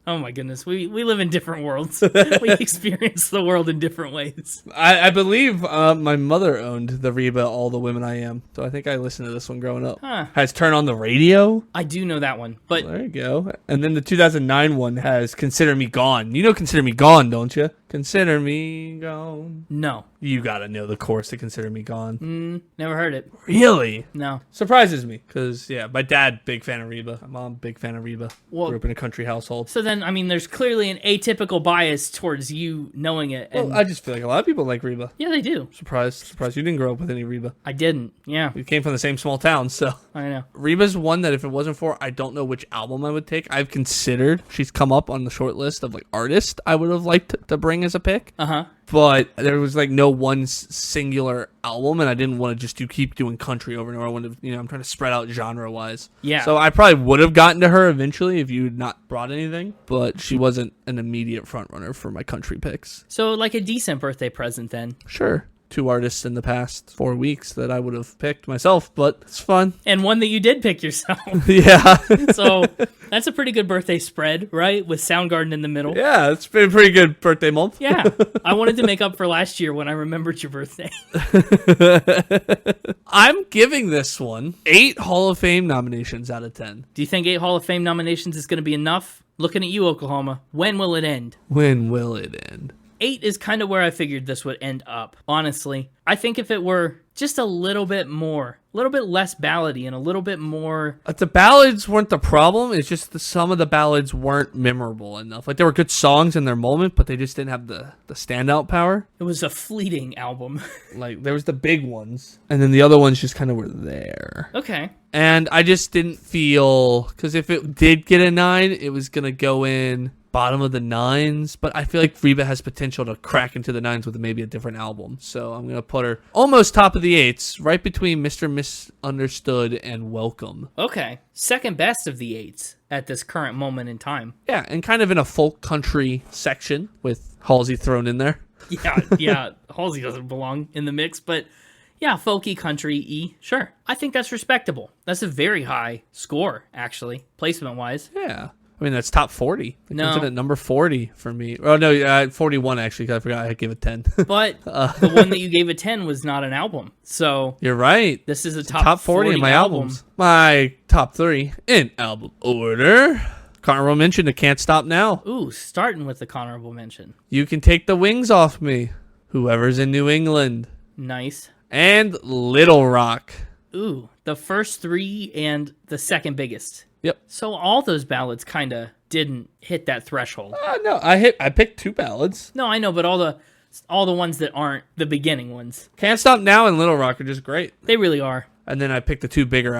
Oh my goodness, we live in different worlds. We experience the world in different ways. I believe my mother owned the Reba All the Women I Am, so I think I listened to this one growing up. Huh. Has Turn on the Radio. I do know that one, but There you go. And then the 2009 one has Consider Me Gone. You know Consider Me Gone, don't you? Consider Me Gone. no. You gotta know the chorus to Consider Me Gone. Never heard it. Really? No. Surprises me, because, yeah, my dad, big fan of Reba. My mom, big fan of Reba. Well- Grew up in a country household. So then, I mean, there's clearly an atypical bias towards you knowing it. And Well, I just feel like a lot of people like Reba. yeah, they do. Surprised you didn't grow up with any Reba. I didn't. Yeah, We came from the same small town, so. I know. Reba's one that if it wasn't for, I don't know which album I would take. I've considered, she's come up on the short list of like artists I would have liked to bring as a pick. Uh-huh. But there was like no one singular album, and I didn't want to just keep doing country over and over. I wanted to, I'm trying to spread out genre wise. Yeah. So I probably would have gotten to her eventually if you had not brought anything, but she wasn't an immediate front runner for my country picks. So like a decent birthday present then. Sure. 2 artists in the past 4 weeks that I would have picked myself, but it's fun. And one that you did pick yourself. Yeah. So that's a pretty good birthday spread, right? With Soundgarden in the middle. Yeah, it's been a pretty good birthday month. Yeah. I wanted to make up for last year when I remembered your birthday. I'm giving this one 8 Hall of Fame nominations out of 10. Do you think 8 Hall of Fame nominations is going to be enough? Looking at you, Oklahoma. When will it end? When will it end? 8 is kind of where I figured this would end up, honestly. I think if it were just a little bit more, a little bit less ballady and a little bit more... The ballads weren't the problem. It's just some of the ballads weren't memorable enough. Like, they were good songs in their moment, but they just didn't have the standout power. It was a fleeting album. Like, there was the big ones, and then the other ones just kind of were there. Okay. And I just didn't feel... Because if it did get a 9, it was going to go in... bottom of the 9s, but I feel like Reba has potential to crack into the 9s with maybe a different album. So I'm going to put her almost top of the 8s, right between Mr. Misunderstood and Welcome. Okay. Second best of the 8s at this current moment in time. Yeah, and kind of in a folk country section with Halsey thrown in there. Yeah. Halsey doesn't belong in the mix, but yeah, folky country-y. Sure. I think that's respectable. That's a very high score, actually, placement-wise. Yeah. I mean, that's top 40. It No. comes in at number 40 for me. Oh, no, 41, actually, because I forgot I gave it 10. But the one that you gave a 10 was not an album. So You're right. this is a It's top 40 in my album. albums. My top 3 in album order. Honorable mention to Can't Stop Now. Ooh, starting with the honorable mention. You Can Take the Wings Off Me. Whoever's in New England. Nice. And Little Rock. Ooh, the first 3 and the second biggest. Yep. So all those ballads kind of didn't hit that threshold. No, I picked 2 ballads. No, I know, but all the ones that aren't the beginning ones, Can't Stop Now and Little Rock are just great. they really are. And then I picked the 2 bigger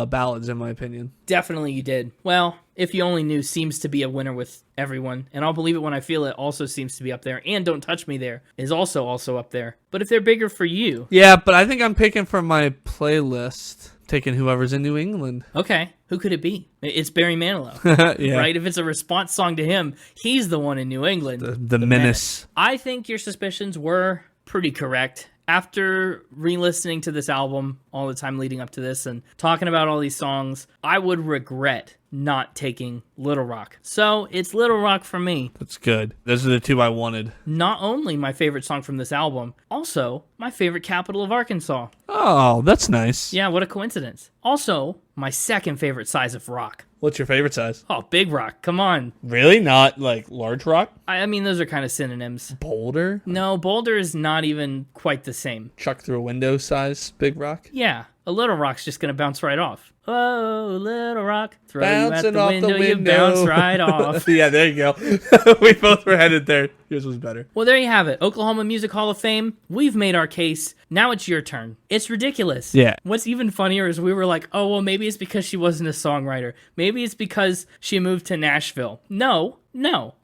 ballads, in my opinion. Definitely you did. Well, If You Only Knew seems to be a winner with everyone, and I'll Believe It When I Feel It also seems to be up there, and Don't Touch Me There is also up there. But if they're bigger for you... Yeah, but I think I'm picking from my playlist, taking Whoever's in New England. Okay, who could it be? It's Barry Manilow, Yeah. right? If it's a response song to him, he's the one in New England. The menace. I think your suspicions were pretty correct. After re-listening to this album all the time leading up to this and talking about all these songs, I would regret not taking Little Rock. So it's Little Rock for me. That's good. Those are the 2 I wanted. Not only my favorite song from this album, also my favorite capital of Arkansas. Oh, that's nice. Yeah, what a coincidence. Also, my second favorite size of rock. What's your favorite size? Oh, big rock. Come on. Really? Not like large rock? I mean, those are kind of synonyms. Boulder? No, Boulder is not even quite the same. Chuck through a window size big rock? Yeah, a little rock's just going to bounce right off. Oh, little rock, throw Bouncing you out off the the window, you window. bounce right off. Yeah, there you go. We both were headed there. Yours was better. Well, there you have it. Oklahoma Music Hall of Fame. We've made our case. Now it's your turn. It's ridiculous. Yeah. What's even funnier is we were like, oh, well, maybe it's because she wasn't a songwriter. Maybe it's because she moved to Nashville. No.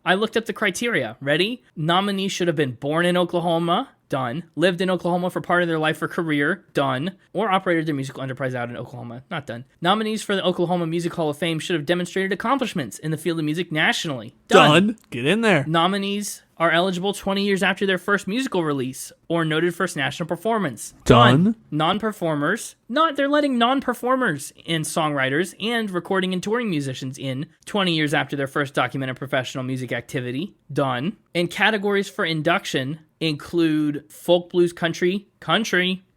I looked up the criteria. Ready? Nominee should have been born in Oklahoma, Done. Lived in Oklahoma for part of their life or career. Done. Or operated their musical enterprise out in Oklahoma. Not done. Nominees for the Oklahoma Music Hall of Fame should have demonstrated accomplishments in the field of music nationally. Done. Get in there. Nominees are eligible 20 years after their first musical release or noted first national performance. Done. Non-performers. They're letting non-performers and songwriters and recording and touring musicians in 20 years after their first documented professional music activity. Done. And categories for induction include folk, blues, country,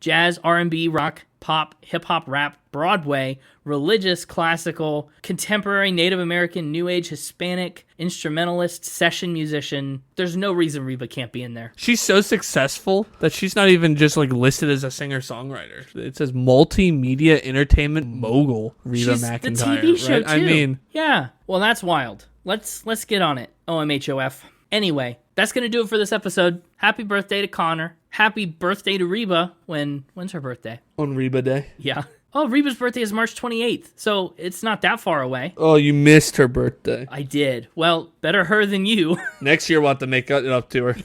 jazz, R&B, rock, pop, hip-hop, rap, Broadway, religious, classical, contemporary, Native American, New Age, Hispanic, instrumentalist, session musician. There's no reason Reba can't be in there. She's so successful that she's not even just like listed as a singer-songwriter. It says multimedia entertainment mogul Reba She's McEntire. the TV show, right? too. I mean, yeah. Well, that's wild. Let's get on it, OMHOF. Anyway, that's going to do it for this episode. Happy birthday to Connor. Happy birthday to Reba. When's her birthday? on Reba Day. Yeah. Oh, Reba's birthday is March 28th, so it's not that far away. Oh, you missed her birthday. I did. Well, better her than you. Next year we'll have to make it up to her.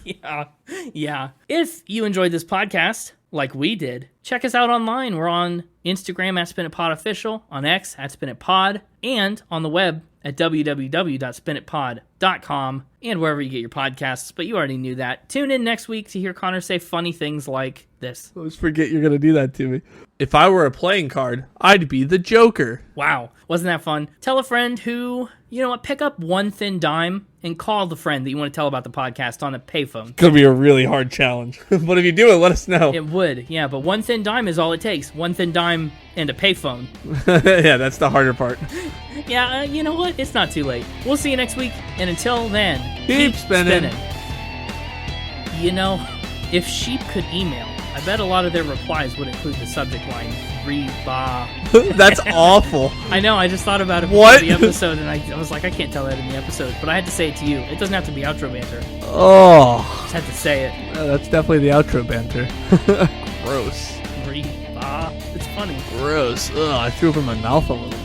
Yeah. If you enjoyed this podcast, like we did, check us out online. We're on Instagram at SpinItPodOfficial, on X at SpinItPod, and on the web at www.spinitpod.com and wherever you get your podcasts, but you already knew that. Tune in next week to hear Connor say funny things like this. I always forget you're going to do that to me. If I were a playing card, I'd be the Joker. Wow. Wasn't that fun? Tell a friend who, you know what, pick up one thin dime and call the friend that you want to tell about the podcast on a payphone. It's going to be a really hard challenge. But if you do it, let us know. It would, yeah, but one thin dime is all it takes. One thin dime and a payphone. Yeah, that's the harder part. Yeah, you know what? It's not too late. We'll see you next week, and until then, Keep spinning. You know, if sheep could email, I bet a lot of their replies would include the subject line, Reba. That's awful. I know, I just thought about it What? before the episode, and I was like, I can't tell that in the episode, but I had to say it to you. It doesn't have to be outro banter. Oh. Just had to say it. That's definitely the outro banter. Gross. Reba. It's funny. Gross. Ugh, I threw up in my mouth a little bit.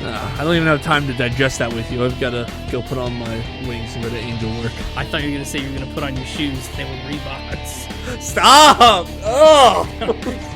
I don't even have time to digest that with you. I've got to go put on my wings and go to angel work. I thought you were going to say you were going to put on your shoes. They were Reeboks. Stop! Oh!